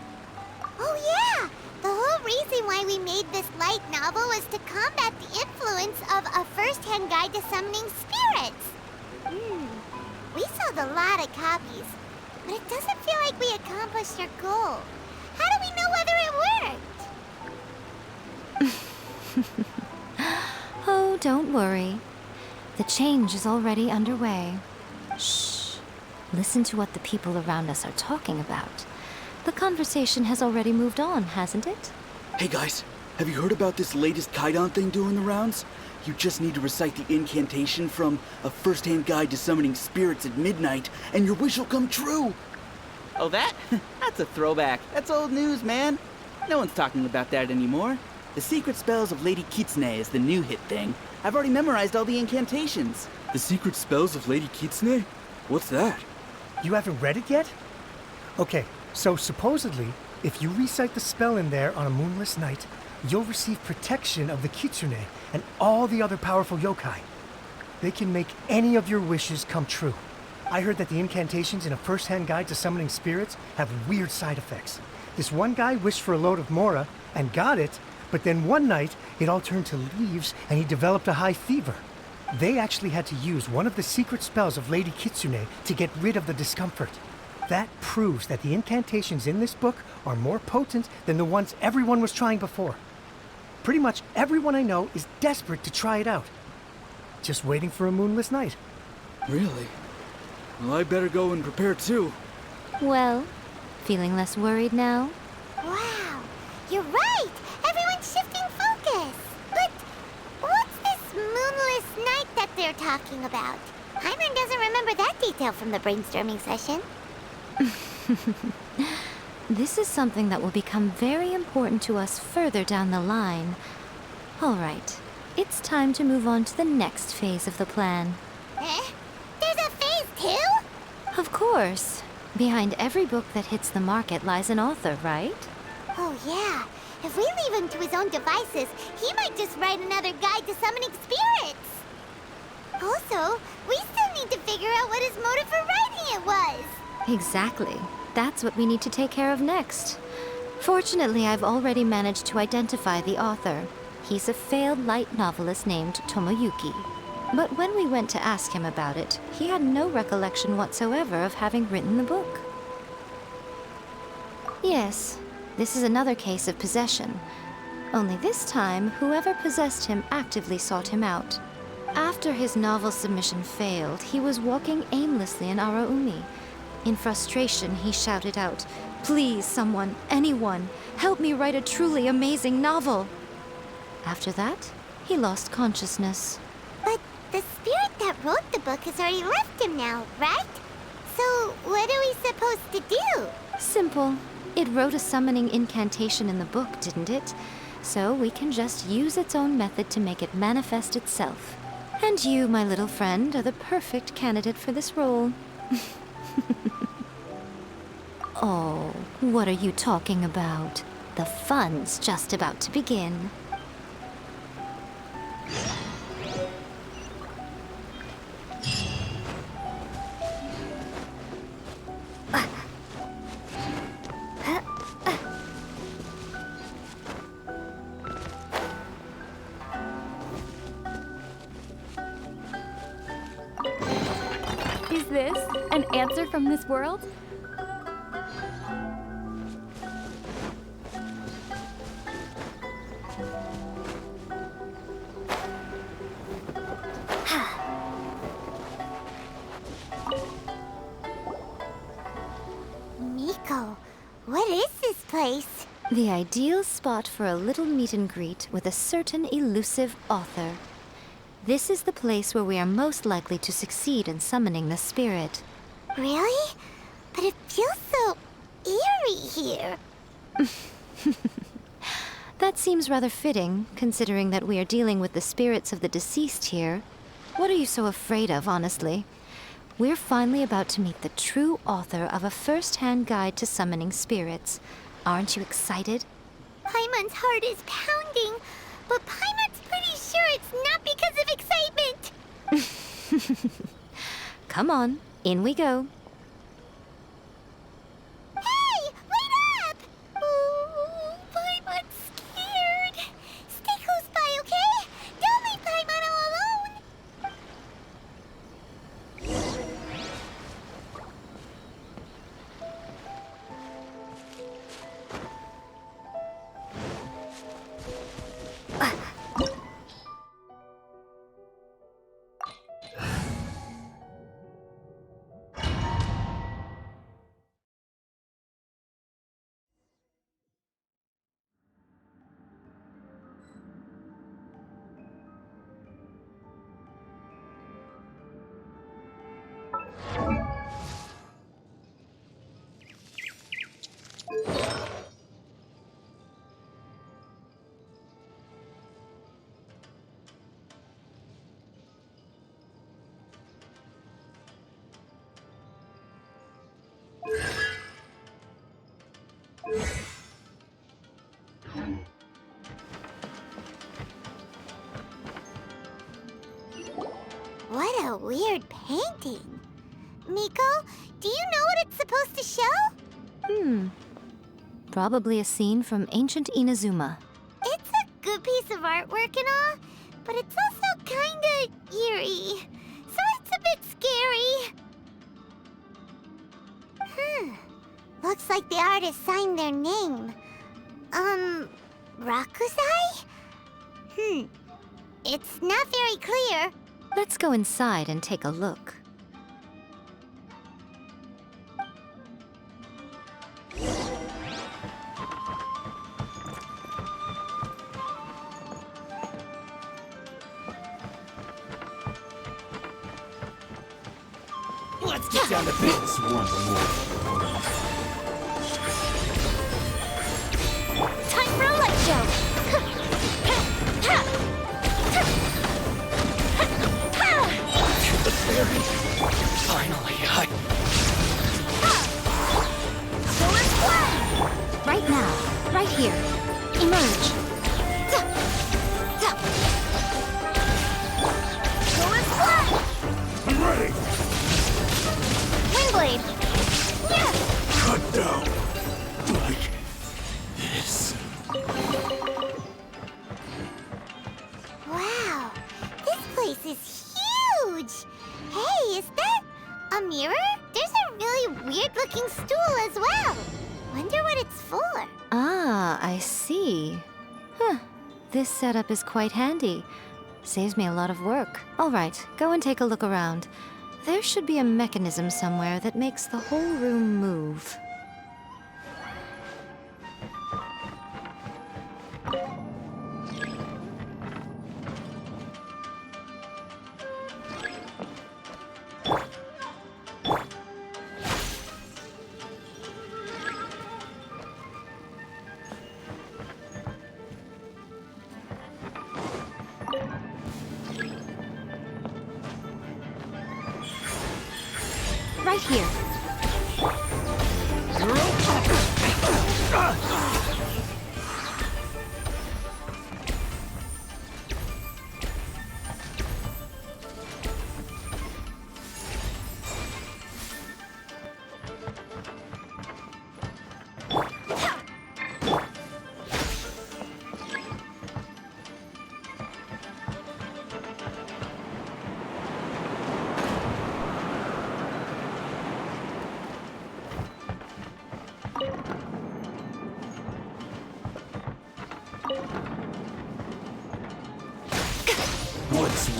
Oh yeah! The whole reason why we made this light novel was to combat the influence of a first-hand guide to summoning spirits. We sold a lot of copies, but it doesn't feel like we accomplished our goal. How do we know whether it worked? Oh, don't worry. The change is already underway. Shh. Listen to what the people around us are talking about. The conversation has already moved on, hasn't it? Hey guys, have you heard about this latest Kaidan thing doing the rounds? You just need to recite the incantation from A First-Hand Guide to Summoning Spirits at Midnight, and your wish will come true! Oh, that? That's a throwback. That's old news, man. No one's talking about that anymore. The Secret Spells of Lady Kitsune is the new hit thing. I've already memorized all the incantations. The Secret Spells of Lady Kitsune? What's that? You haven't read it yet? Okay, so supposedly, if you recite the spell in there on a moonless night, you'll receive protection of the Kitsune and all the other powerful yokai. They can make any of your wishes come true. I heard that the incantations in A First-Hand Guide to Summoning Spirits have weird side effects. This one guy wished for a load of mora and got it, but then one night it all turned to leaves and he developed a high fever. They actually had to use one of the secret spells of Lady Kitsune to get rid of the discomfort. That proves that the incantations in this book are more potent than the ones everyone was trying before. Pretty much everyone I know is desperate to try it out. Just waiting for a moonless night. Really? Well, I better go and prepare too. Well, feeling less worried now? Wow, you're right! Everyone's shifting focus! But what's this moonless night that they're talking about? Hyman doesn't remember that detail from the brainstorming session. This is something that will become very important to us further down the line. All right, it's time to move on to the next phase of the plan. There's a phase 2? Of course. Behind every book that hits the market lies an author, right? Oh yeah, if we leave him to his own devices, he might just write another guide to summoning spirits. Also, we still need to figure out what his motive for writing it was. Exactly. That's what we need to take care of next. Fortunately, I've already managed to identify the author. He's a failed light novelist named Tomoyuki. But when we went to ask him about it, he had no recollection whatsoever of having written the book. Yes, this is another case of possession. Only this time, whoever possessed him actively sought him out. After his novel submission failed, he was walking aimlessly in Araumi. In frustration, he shouted out, "Please, someone, anyone, help me write a truly amazing novel." After that, he lost consciousness. But the spirit that wrote the book has already left him now, right? So what are we supposed to do? Simple. It wrote a summoning incantation in the book, didn't it? So we can just use its own method to make it manifest itself. And you, my little friend, are the perfect candidate for this role. Oh, what are you talking about? The fun's just about to begin. Is this an answer from this world? Miko, what is this place? The ideal spot for a little meet and greet with a certain elusive author. This is the place where we are most likely to succeed in summoning the spirit. Really? But it feels so eerie here. That seems rather fitting, considering that we are dealing with the spirits of the deceased here. What are you so afraid of, honestly? We're finally about to meet the true author of a first-hand guide to summoning spirits. Aren't you excited? Paimon's heart is pounding, but Paimon's pretty sure it's not because of excitement. Come on, in we go. Hey, wait up! Oh, Paimon's scared. Stay close by, okay? Don't leave Paimon all alone. What a weird painting. Miko, do you know what it's supposed to show? Probably a scene from ancient Inazuma. It's a good piece of artwork and all, but it's also kinda eerie. So it's a bit scary. Looks like the artist signed their name. Rakusai? It's not very clear. Let's go inside and take a look. Let's get down to business once more. Time for a light show. Finally, Right now, right here. Emerge. I'm ready. Windblade. Cut down. Like this. Wow, this place is huge. Hey, is that a mirror? There's a really weird-looking stool as well. Wonder what it's for. Ah, I see. This setup is quite handy. Saves me a lot of work. All right, go and take a look around. There should be a mechanism somewhere that makes the whole room move. Right here.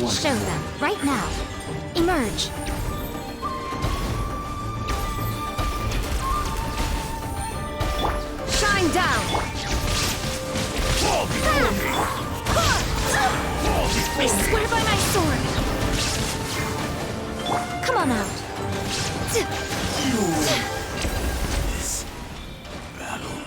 Show them, right now. Emerge. Shine down. I swear by my sword. Come on out. This battle.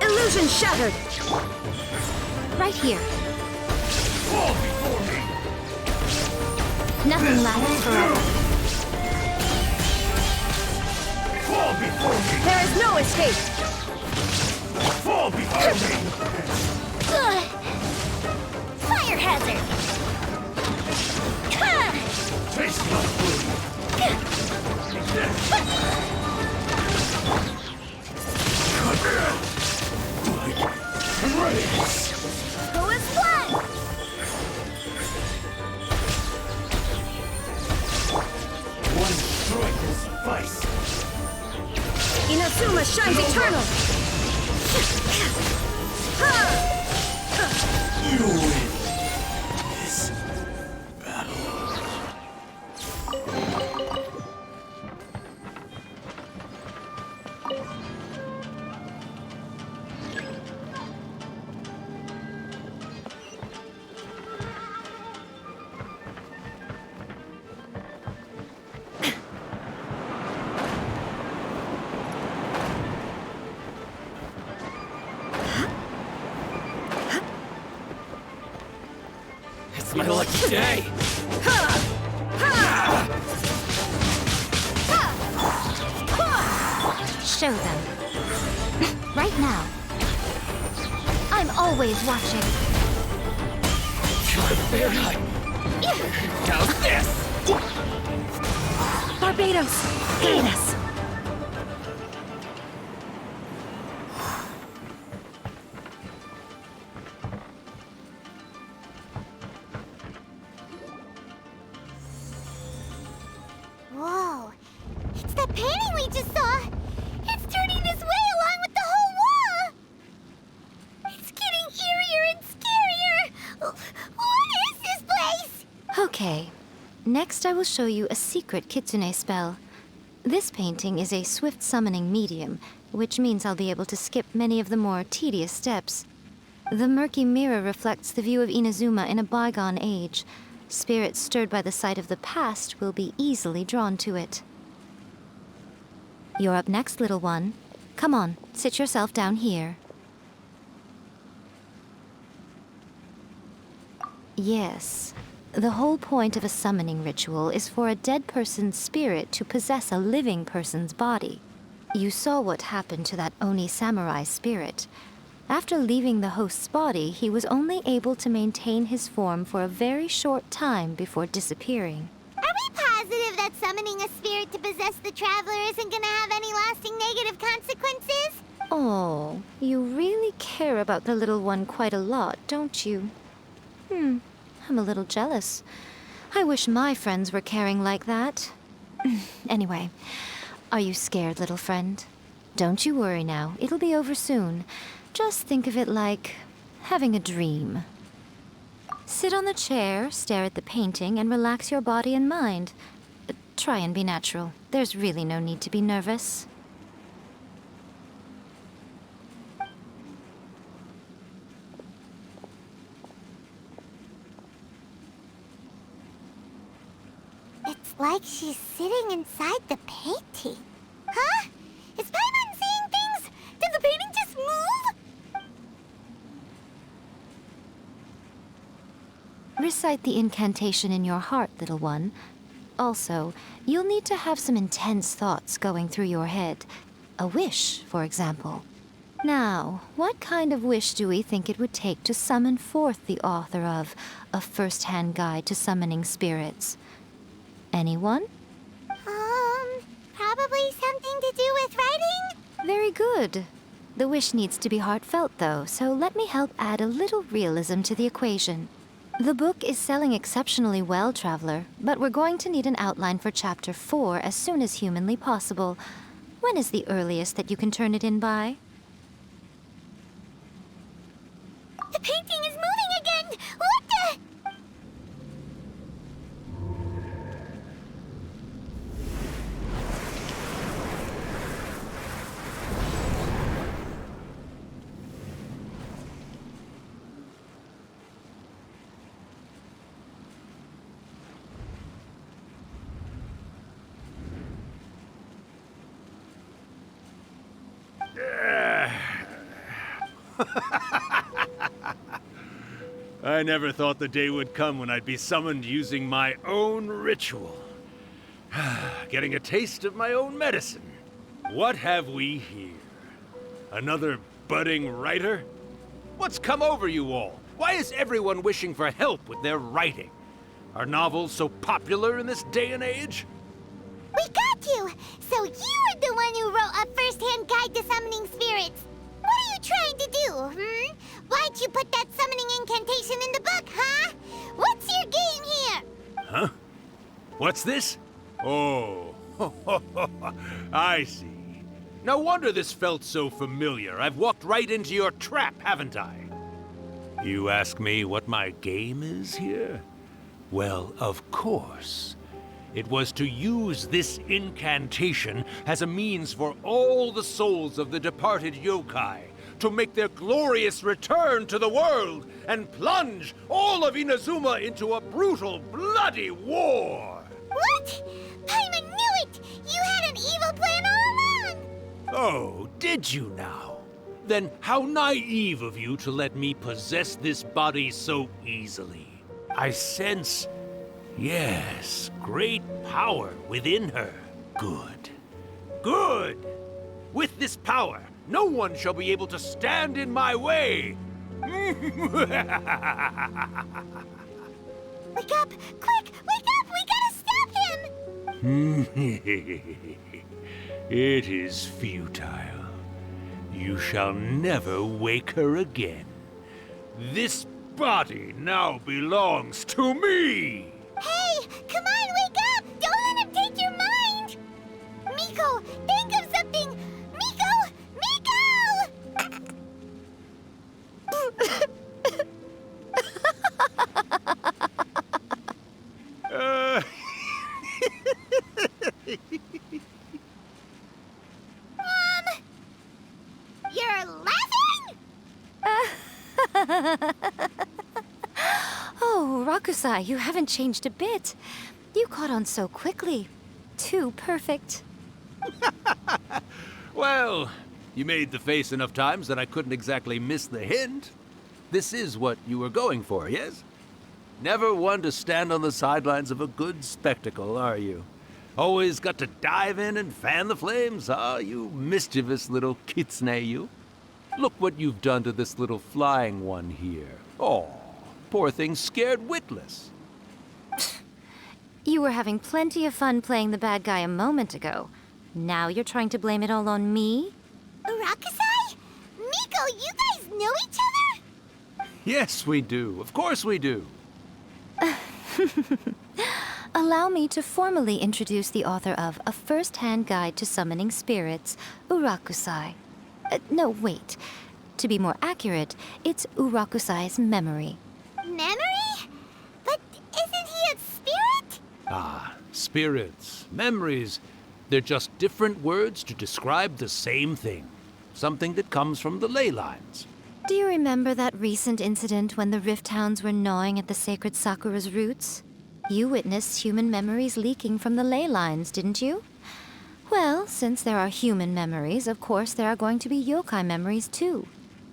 Illusion shattered! Right here. Fall before me! Nothing lasts forever. Fall before me! There is no escape! Fall before me! Fire hazard! Taste my food! Race! Who is one? One strike will suffice! Inazuma shines eternal! You win this battle. It's my lucky day! Show them. Right now. I'm always watching. How's this? Barbados, aid us! Whoa. It's that painting we just saw. It's turning this way along with the whole wall. It's getting eerier and scarier. What is this place? Okay. Next, I will show you a secret kitsune spell. This painting is a swift summoning medium, which means I'll be able to skip many of the more tedious steps. The murky mirror reflects the view of Inazuma in a bygone age. Spirits stirred by the sight of the past will be easily drawn to it. You're up next, little one. Come on, sit yourself down here. Yes. The whole point of a summoning ritual is for a dead person's spirit to possess a living person's body. You saw what happened to that Oni samurai spirit. After leaving the host's body, he was only able to maintain his form for a very short time before disappearing. Are we positive that summoning a spirit to possess the traveler isn't gonna have any lasting negative consequences? Oh, you really care about the little one quite a lot, don't you? I'm a little jealous. I wish my friends were caring like that. Anyway, are you scared, little friend? Don't you worry now, it'll be over soon. Just think of it like having a dream. Sit on the chair, stare at the painting, and relax your body and mind. Try and be natural. There's really no need to be nervous. It's like she's sitting inside the painting. Huh? Is Paimon seeing things? Did the painting just move? Recite the incantation in your heart, little one. Also, you'll need to have some intense thoughts going through your head. A wish, for example. Now, what kind of wish do we think it would take to summon forth the author of A First-Hand Guide to Summoning Spirits? Anyone? Probably something to do with writing? Good. The wish needs to be heartfelt, though, so let me help add a little realism to the equation. The book is selling exceptionally well, Traveler, but we're going to need an outline for Chapter 4 as soon as humanly possible. When is the earliest that you can turn it in by? The painting is moving again! What the? I never thought the day would come when I'd be summoned using my own ritual. Getting a taste of my own medicine. What have we here? Another budding writer? What's come over you all? Why is everyone wishing for help with their writing? Are novels so popular in this day and age? We got you! So you were the one who wrote a first-hand guide to summoning spirits. What are you trying to do, Why'd you put that summoning incantation in the book, huh? What's your game here? Huh? What's this? Oh, I see. No wonder this felt so familiar. I've walked right into your trap, haven't I? You ask me what my game is here? Well, of course. It was to use this incantation as a means for all the souls of the departed yokai to make their glorious return to the world and plunge all of Inazuma into a brutal, bloody war! What? Paimon knew it! You had an evil plan all along! Oh, did you now? Then how naive of you to let me possess this body so easily. I sense, yes, great power within her. Good. Good! With this power, no one shall be able to stand in my way! Wake up! Quick! Wake up! We gotta stop him! It is futile. You shall never wake her again. This body now belongs to me! Hey! Come on, wake up! Don't let him take your mind! Miko, think of something! Miko! Miko! You're laughing? Oh, Rakusai, you haven't changed a bit. You caught on so quickly. Too perfect. Well, you made the face enough times that I couldn't exactly miss the hint. This is what you were going for, yes? Never one to stand on the sidelines of a good spectacle, are you? Always got to dive in and fan the flames, huh? You mischievous little kitsune, you. Look what you've done to this little flying one here. Oh, poor thing scared witless. You were having plenty of fun playing the bad guy a moment ago. Now you're trying to blame it all on me? Rakusai? Miko, you guys know each other? Yes, we do. Of course we do. Allow me to formally introduce the author of A First-Hand Guide to Summoning Spirits, Urakusai. No, wait. To be more accurate, it's Urakusai's memory. Memory? But isn't he a spirit? Ah, spirits, memories. They're just different words to describe the same thing. Something that comes from the ley lines. Do you remember that recent incident when the Rift Hounds were gnawing at the sacred Sakura's roots? You witnessed human memories leaking from the ley lines, didn't you? Well, since there are human memories, of course there are going to be yokai memories too.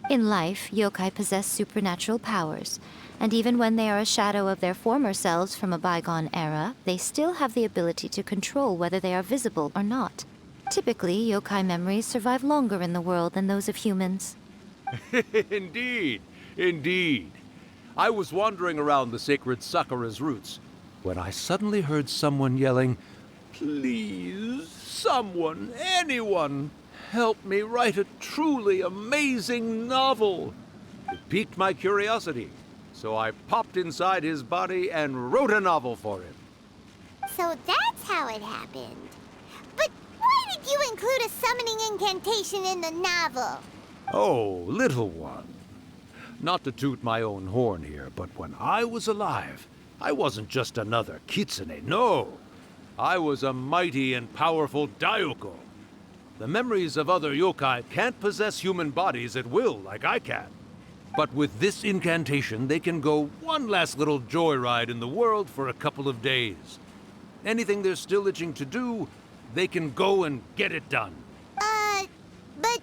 In life, yokai possess supernatural powers, and even when they are a shadow of their former selves from a bygone era, they still have the ability to control whether they are visible or not. Typically, yokai memories survive longer in the world than those of humans. Indeed, indeed. I was wandering around the sacred Sakura's roots when I suddenly heard someone yelling, "Please, someone, anyone, help me write a truly amazing novel. It piqued my curiosity, so I popped inside his body and wrote a novel for him. So that's how it happened. But why did you include a summoning incantation in the novel? Oh, little one. Not to toot my own horn here, but when I was alive, I wasn't just another kitsune, no. I was a mighty and powerful Daiuko. The memories of other yokai can't possess human bodies at will like I can. But with this incantation, they can go one last little joyride in the world for a couple of days. Anything they're still itching to do, they can go and get it done. But...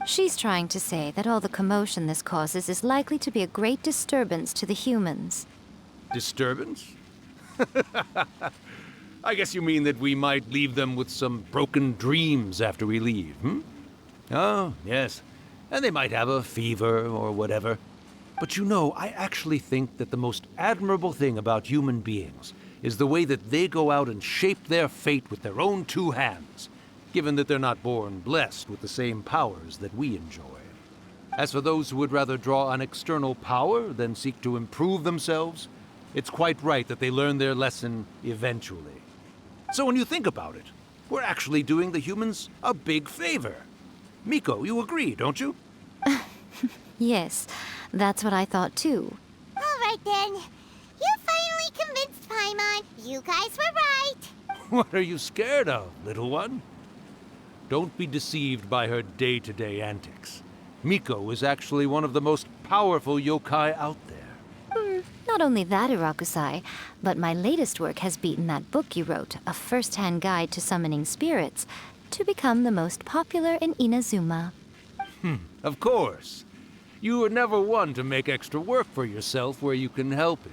She's trying to say that all the commotion this causes is likely to be a great disturbance to the humans. Disturbance? I guess you mean that we might leave them with some broken dreams after we leave, hmm? Oh, yes. And they might have a fever or whatever. But you know, I actually think that the most admirable thing about human beings is the way that they go out and shape their fate with their own two hands, given that they're not born blessed with the same powers that we enjoy. As for those who would rather draw on external power than seek to improve themselves, it's quite right that they learn their lesson eventually. So when you think about it, we're actually doing the humans a big favor. Miko, you agree, don't you? Yes, that's what I thought too. All right then. You finally convinced Paimon. You guys were right. What are you scared of, little one? Don't be deceived by her day-to-day antics. Miko is actually one of the most powerful yokai out there. Not only that, Irakusai, but my latest work has beaten that book you wrote, A First-Hand Guide to Summoning Spirits, to become the most popular in Inazuma. Of course. You were never one to make extra work for yourself where you can help it.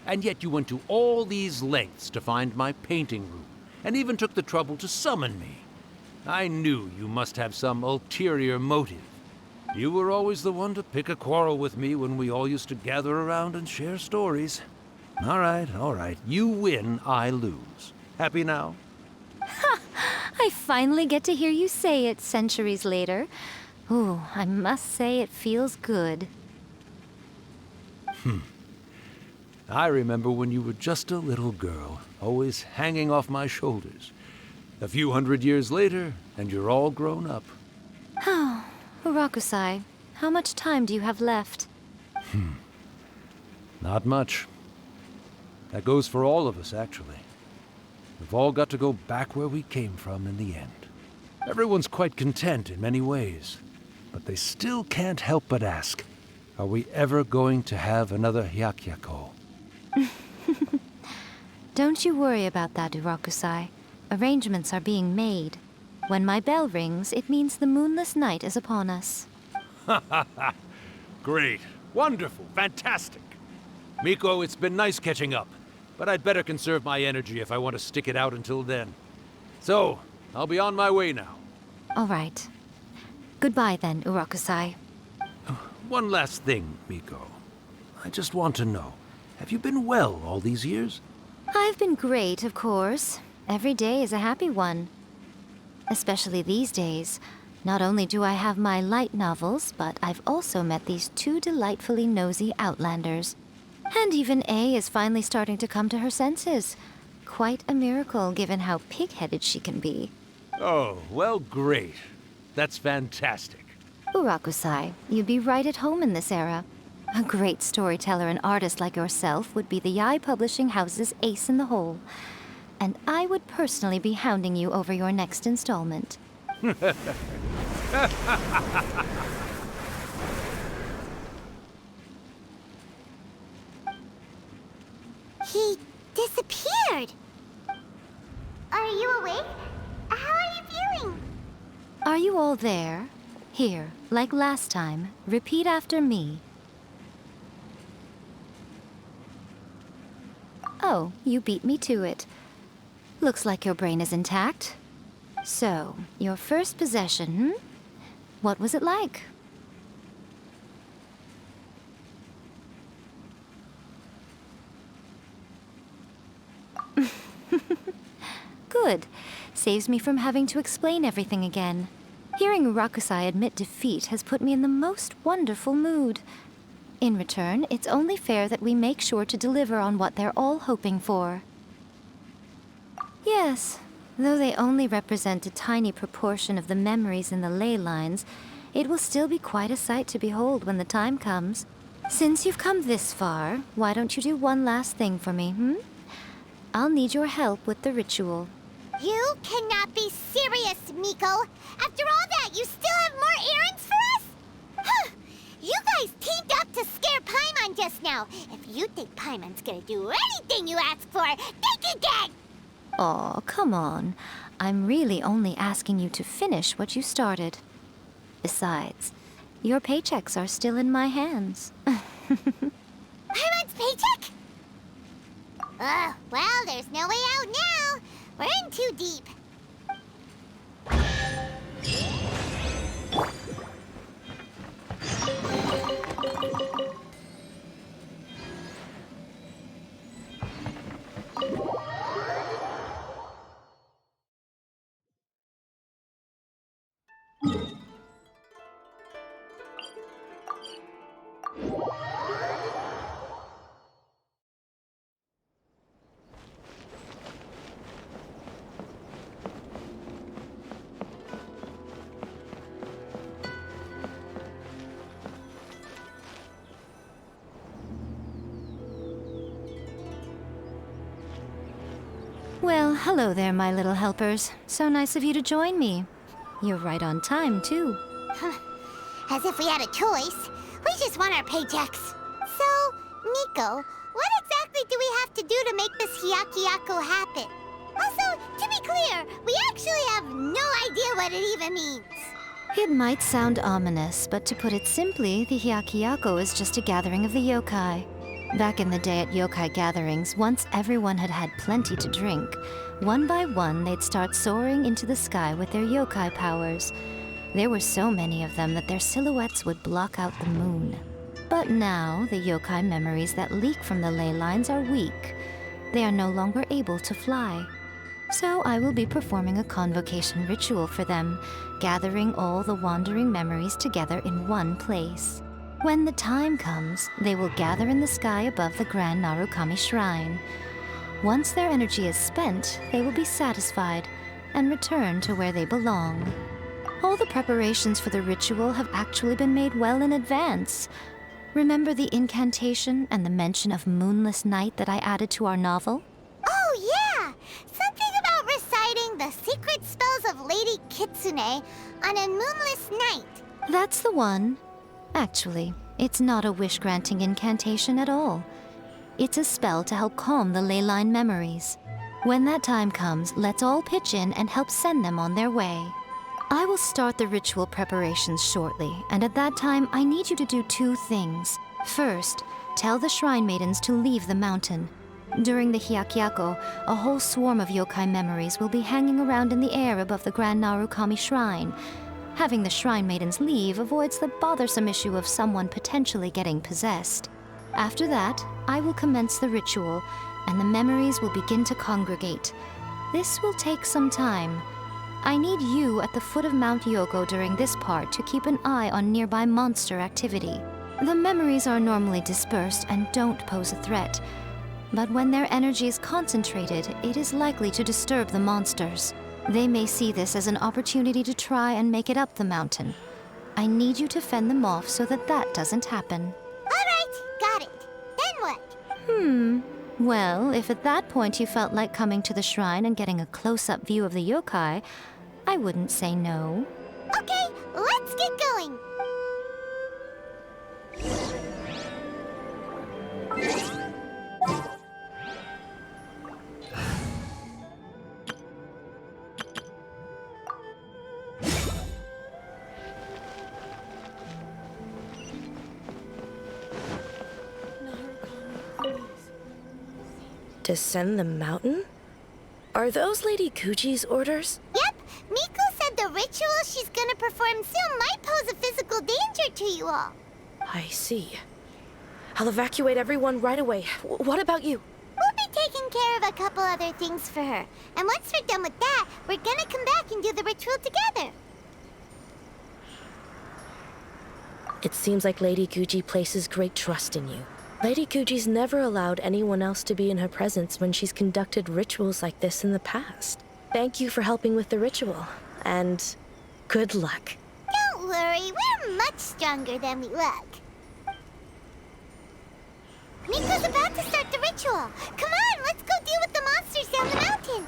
And yet you went to all these lengths to find my painting room, and even took the trouble to summon me. I knew you must have some ulterior motive. You were always the one to pick a quarrel with me when we all used to gather around and share stories. All right. You win, I lose. Happy now? Ha! I finally get to hear you say it centuries later. Ooh, I must say it feels good. I remember when you were just a little girl, always hanging off my shoulders. A few hundred years later, and you're all grown up. Oh, Urakusai, how much time do you have left? Not much. That goes for all of us, actually. We've all got to go back where we came from in the end. Everyone's quite content in many ways, but they still can't help but ask, are we ever going to have another Hyakyako? Don't you worry about that, Urakusai. Arrangements are being made. When my bell rings, it means the moonless night is upon us. Great. Wonderful. Fantastic. Miko, it's been nice catching up, but I'd better conserve my energy if I want to stick it out until then. So, I'll be on my way now. All right. Goodbye then, Urakusai. One last thing, Miko. I just want to know, have you been well all these years? I've been great, of course. Every day is a happy one. Especially these days. Not only do I have my light novels, but I've also met these two delightfully nosy outlanders. And even A is finally starting to come to her senses. Quite a miracle, given how pig-headed she can be. Oh, well, great. That's fantastic. Urakusai, you'd be right at home in this era. A great storyteller and artist like yourself would be the Yae Publishing House's ace in the hole. And I would personally be hounding you over your next installment. He disappeared. Are you awake? How are you feeling? Are you all there? Here, like last time, repeat after me. Oh, you beat me to it. Looks like your brain is intact. So, your first possession, What was it like? Good. Saves me from having to explain everything again. Hearing Rakusai admit defeat has put me in the most wonderful mood. In return, it's only fair that we make sure to deliver on what they're all hoping for. Yes, though they only represent a tiny proportion of the memories in the ley lines, it will still be quite a sight to behold when the time comes. Since you've come this far, why don't you do one last thing for me, I'll need your help with the ritual. You cannot be serious, Miko. After all that, you still have more errands for us? Huh. You guys teamed up to scare Paimon just now. If you think Paimon's gonna do anything you ask for, think again! Aw, come on. I'm really only asking you to finish what you started. Besides, your paychecks are still in my hands. Paimon's paycheck? Well, there's no way out now. We're in too deep. Well, hello there, my little helpers. So nice of you to join me. You're right on time, too. As if we had a choice. We just want our paychecks. So, Miko, what exactly do we have to do to make this Hyakyako happen? Also, to be clear, we actually have no idea what it even means. It might sound ominous, but to put it simply, the Hyakyako is just a gathering of the yokai. Back in the day at yokai gatherings, once everyone had had plenty to drink, one by one they'd start soaring into the sky with their yokai powers. There were so many of them that their silhouettes would block out the moon. But now, the yokai memories that leak from the ley lines are weak. They are no longer able to fly. So I will be performing a convocation ritual for them, gathering all the wandering memories together in one place. When the time comes, they will gather in the sky above the Grand Narukami Shrine. Once their energy is spent, they will be satisfied and return to where they belong. All the preparations for the ritual have actually been made well in advance. Remember the incantation and the mention of moonless night that I added to our novel? Oh, yeah! Something about reciting the secret spells of Lady Kitsune on a moonless night. That's the one. Actually, it's not a wish-granting incantation at all. It's a spell to help calm the ley line memories. When that time comes, let's all pitch in and help send them on their way. I will start the ritual preparations shortly, and at that time, I need you to do two things. First, tell the Shrine Maidens to leave the mountain. During the Hyakyako, a whole swarm of yokai memories will be hanging around in the air above the Grand Narukami Shrine. Having the Shrine Maidens leave avoids the bothersome issue of someone potentially getting possessed. After that, I will commence the ritual, and the memories will begin to congregate. This will take some time. I need you at the foot of Mount Yoko during this part to keep an eye on nearby monster activity. The memories are normally dispersed and don't pose a threat, but when their energy is concentrated, it is likely to disturb the monsters. They may see this as an opportunity to try and make it up the mountain. I need you to fend them off so that that doesn't happen. All right, got it. Then what? Well, if at that point you felt like coming to the shrine and getting a close-up view of the yokai, I wouldn't say no. Okay, let's get going. Descend the mountain? Are those Lady Kuji's orders? Yep, Miko said the ritual she's gonna perform soon might pose a physical danger to you all. I see. I'll evacuate everyone right away. What about you? We'll be taking care of a couple other things for her. And once we're done with that, we're gonna come back and do the ritual together. It seems like Lady Guji places great trust in you. Lady Guji's never allowed anyone else to be in her presence when she's conducted rituals like this in the past. Thank you for helping with the ritual, and good luck. Don't worry, we're much stronger than we look. Miko's about to start the ritual. Come on, let's go deal with the monsters down the mountain.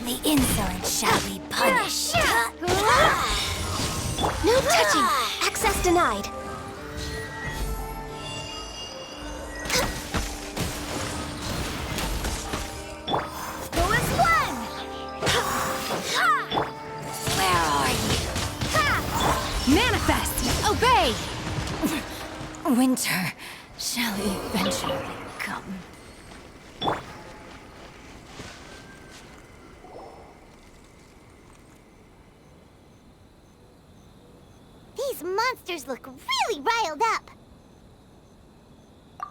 The insolent shall be punished. No touching! Access denied. Where are you? Manifest! Obey! Winter shall eventually come. These monsters look really riled up.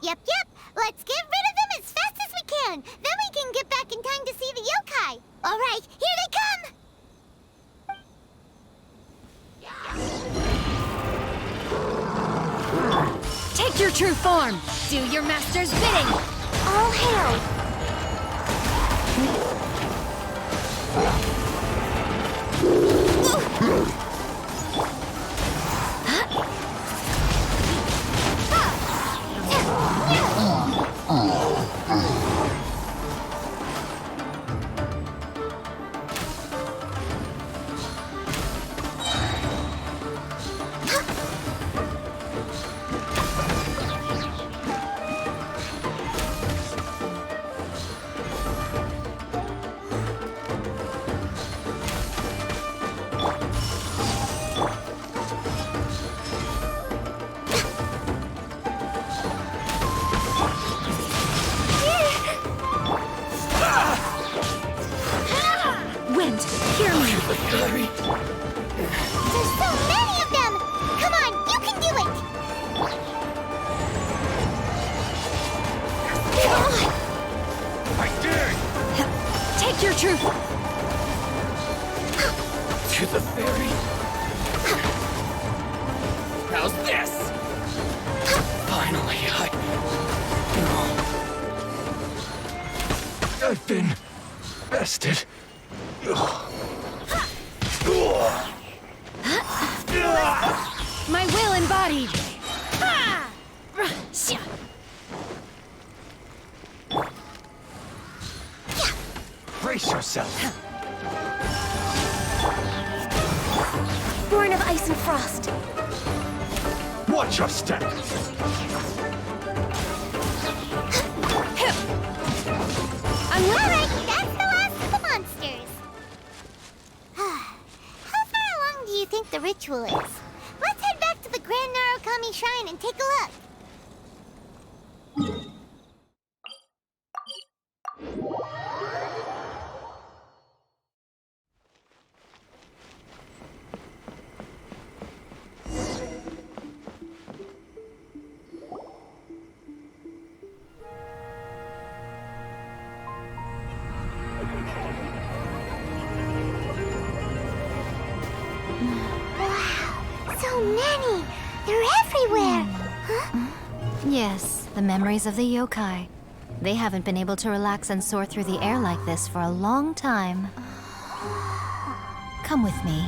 Yep. Let's get rid of them as fast as we can. Then we can get back in time to see the yokai. All right, here they come. Take your true form! Do your master's bidding! All hail! Wind, hear me! There's so many of them! Come on, you can do it! I did! Take your truth! To the ferry. How's this? Finally, I've been bested. My will embodied! Brace yourself. Born of ice and frost. Watch your step. All right, that's the last of the monsters. How far along do you think the ritual is? Let's head back to the Grand Narukami Shrine and take a look. So many! They're everywhere! Huh? Yes, the memories of the yokai. They haven't been able to relax and soar through the air like this for a long time. Come with me.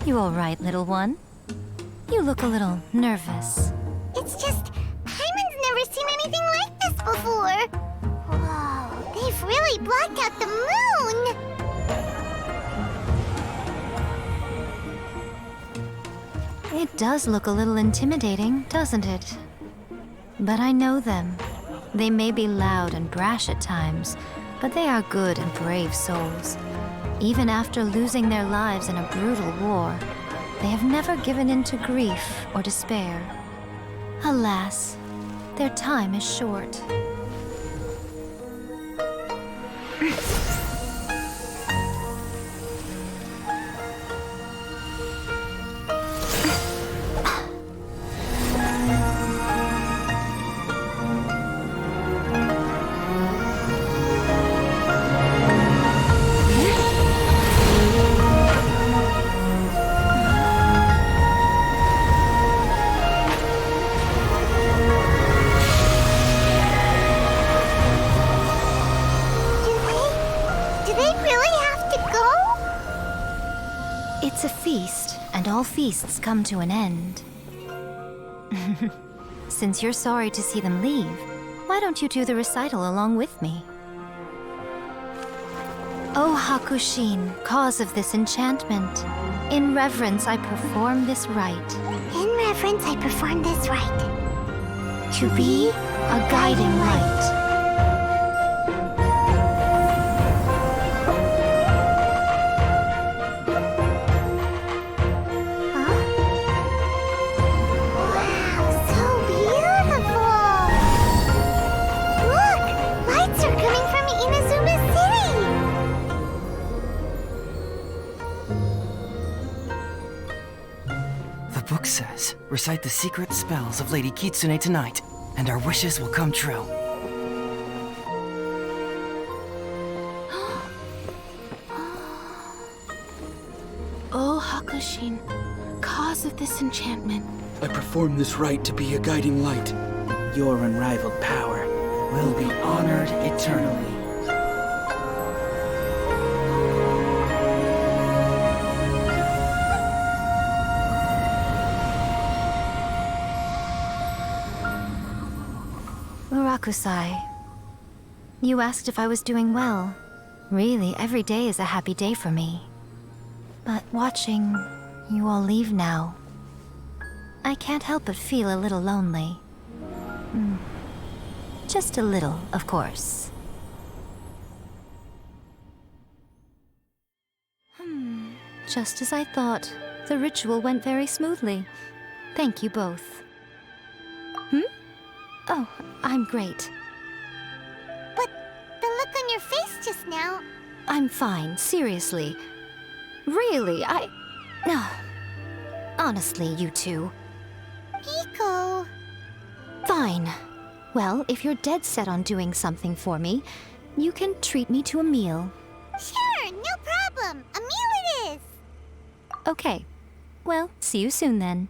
You all right, little one? You look a little nervous. It's just, Hyman's never seen anything like this before. roof really blocked out the moon! It does look a little intimidating, doesn't it? But I know them. They may be loud and brash at times, but they are good and brave souls. Even after losing their lives in a brutal war, they have never given in to grief or despair. Alas, their time is short. It's a feast, and all feasts come to an end. Since you're sorry to see them leave, why don't you do the recital along with me? O Hakushin, cause of this enchantment, in reverence I perform this rite. In reverence I perform this rite. To be a guiding light. The book says, recite the secret spells of Lady Kitsune tonight, and our wishes will come true. O Hakushin, cause of this enchantment. I perform this rite to be a guiding light. Your unrivaled power will be honored eternally. Murakusai, you asked if I was doing well. Really, every day is a happy day for me. But watching you all leave now, I can't help but feel a little lonely. Just a little, of course. Just as I thought, the ritual went very smoothly. Thank you both. Oh, I'm great. But the look on your face just now... I'm fine, seriously. Really, No. Honestly, you two. Miko... Fine. Well, if you're dead set on doing something for me, you can treat me to a meal. Sure, no problem. A meal it is. Okay. Well, see you soon then.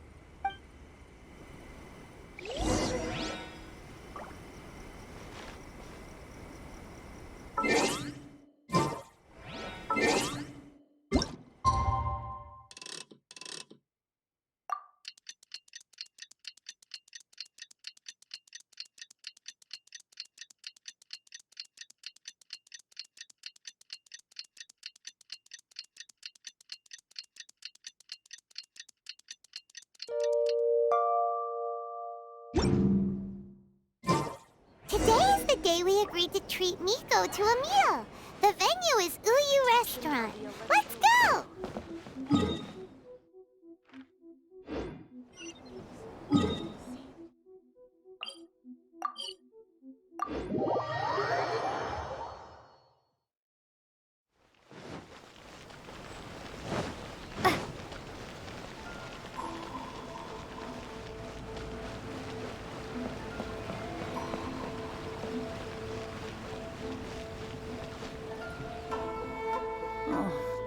Today is the day we agreed to treat Miko to a meal. The venue is Uyu Restaurant. Let's go!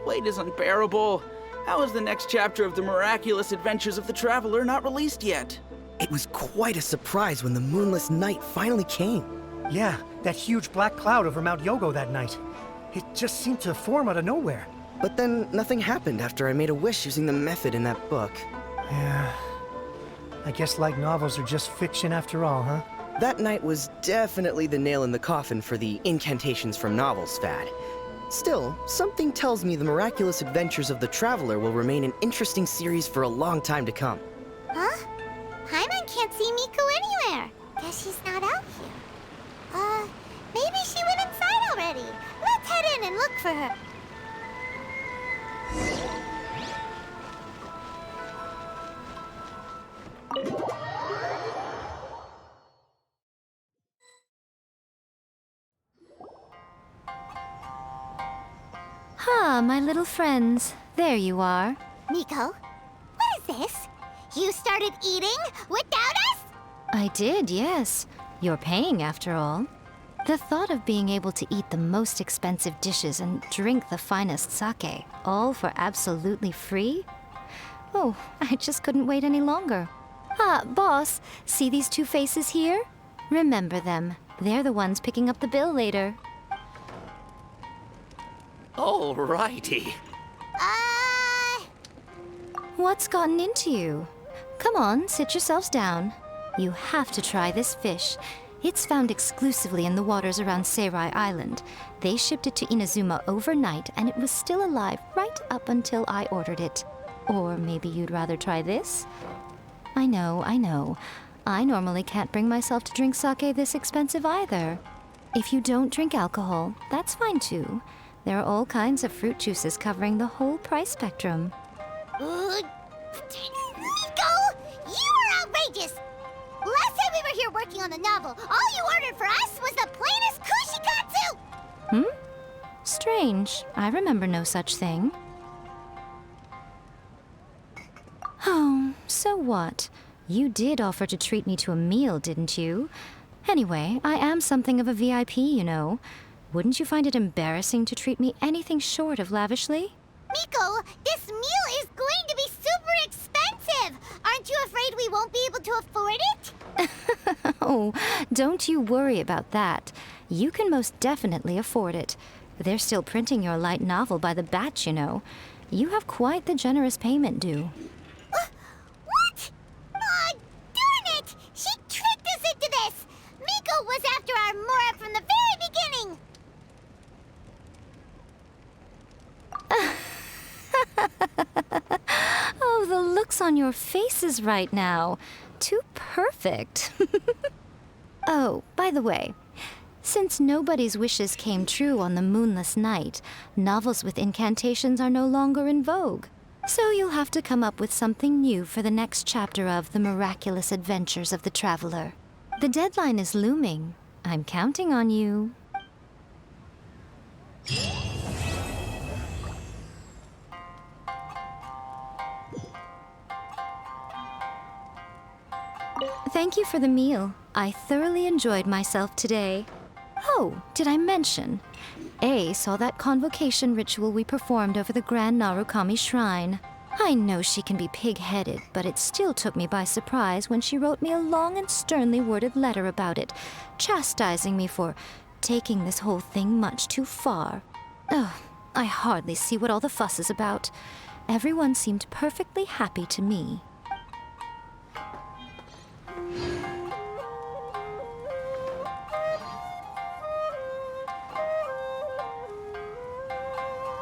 Wait is unbearable. How is the next chapter of the miraculous adventures of the traveler not released yet? It was quite a surprise when the moonless night finally came. Yeah, that huge black cloud over Mount Yogo that night. It just seemed to form out of nowhere. But then nothing happened after I made a wish using the method in that book. Yeah. I guess light novels are just fiction after all, huh? That night was definitely the nail in the coffin for the incantations from novels fad. Still, something tells me the miraculous adventures of the Traveler will remain an interesting series for a long time to come. Huh? Paimon can't see Miko anywhere. Guess she's not out here. Maybe she went inside already. Let's head in and look for her. Ah, my little friends. There you are. Miko, what is this? You started eating without us? I did, yes. You're paying after all. The thought of being able to eat the most expensive dishes and drink the finest sake, all for absolutely free? Oh, I just couldn't wait any longer. Ah, boss, see these two faces here? Remember them. They're the ones picking up the bill later. Alrighty. What's gotten into you? Come on, sit yourselves down. You have to try this fish. It's found exclusively in the waters around Seirai Island. They shipped it to Inazuma overnight, and it was still alive right up until I ordered it. Or maybe you'd rather try this? I know. I normally can't bring myself to drink sake this expensive either. If you don't drink alcohol, that's fine too. There are all kinds of fruit juices covering the whole price spectrum. Miko! You are outrageous! Last time we were here working on the novel, all you ordered for us was the plainest kushikatsu! Strange. I remember no such thing. Oh, so what? You did offer to treat me to a meal, didn't you? Anyway, I am something of a VIP, you know. Wouldn't you find it embarrassing to treat me anything short of lavishly? Miko, this meal is going to be super expensive! Aren't you afraid we won't be able to afford it? Oh, don't you worry about that. You can most definitely afford it. They're still printing your light novel by the batch, you know. You have quite the generous payment due. What? Oh, darn it! She tricked us into this! Miko was after our Mora from the very beginning! Oh, the looks on your faces right now. Too perfect. Oh, by the way, since nobody's wishes came true on the moonless night, novels with incantations are no longer in vogue. So you'll have to come up with something new for the next chapter of The Miraculous Adventures of the Traveler. The deadline is looming. I'm counting on you. Thank you for the meal. I thoroughly enjoyed myself today. Oh, did I mention? A saw that convocation ritual we performed over the Grand Narukami Shrine. I know she can be pig-headed, but it still took me by surprise when she wrote me a long and sternly worded letter about it, chastising me for taking this whole thing much too far. Oh, I hardly see what all the fuss is about. Everyone seemed perfectly happy to me.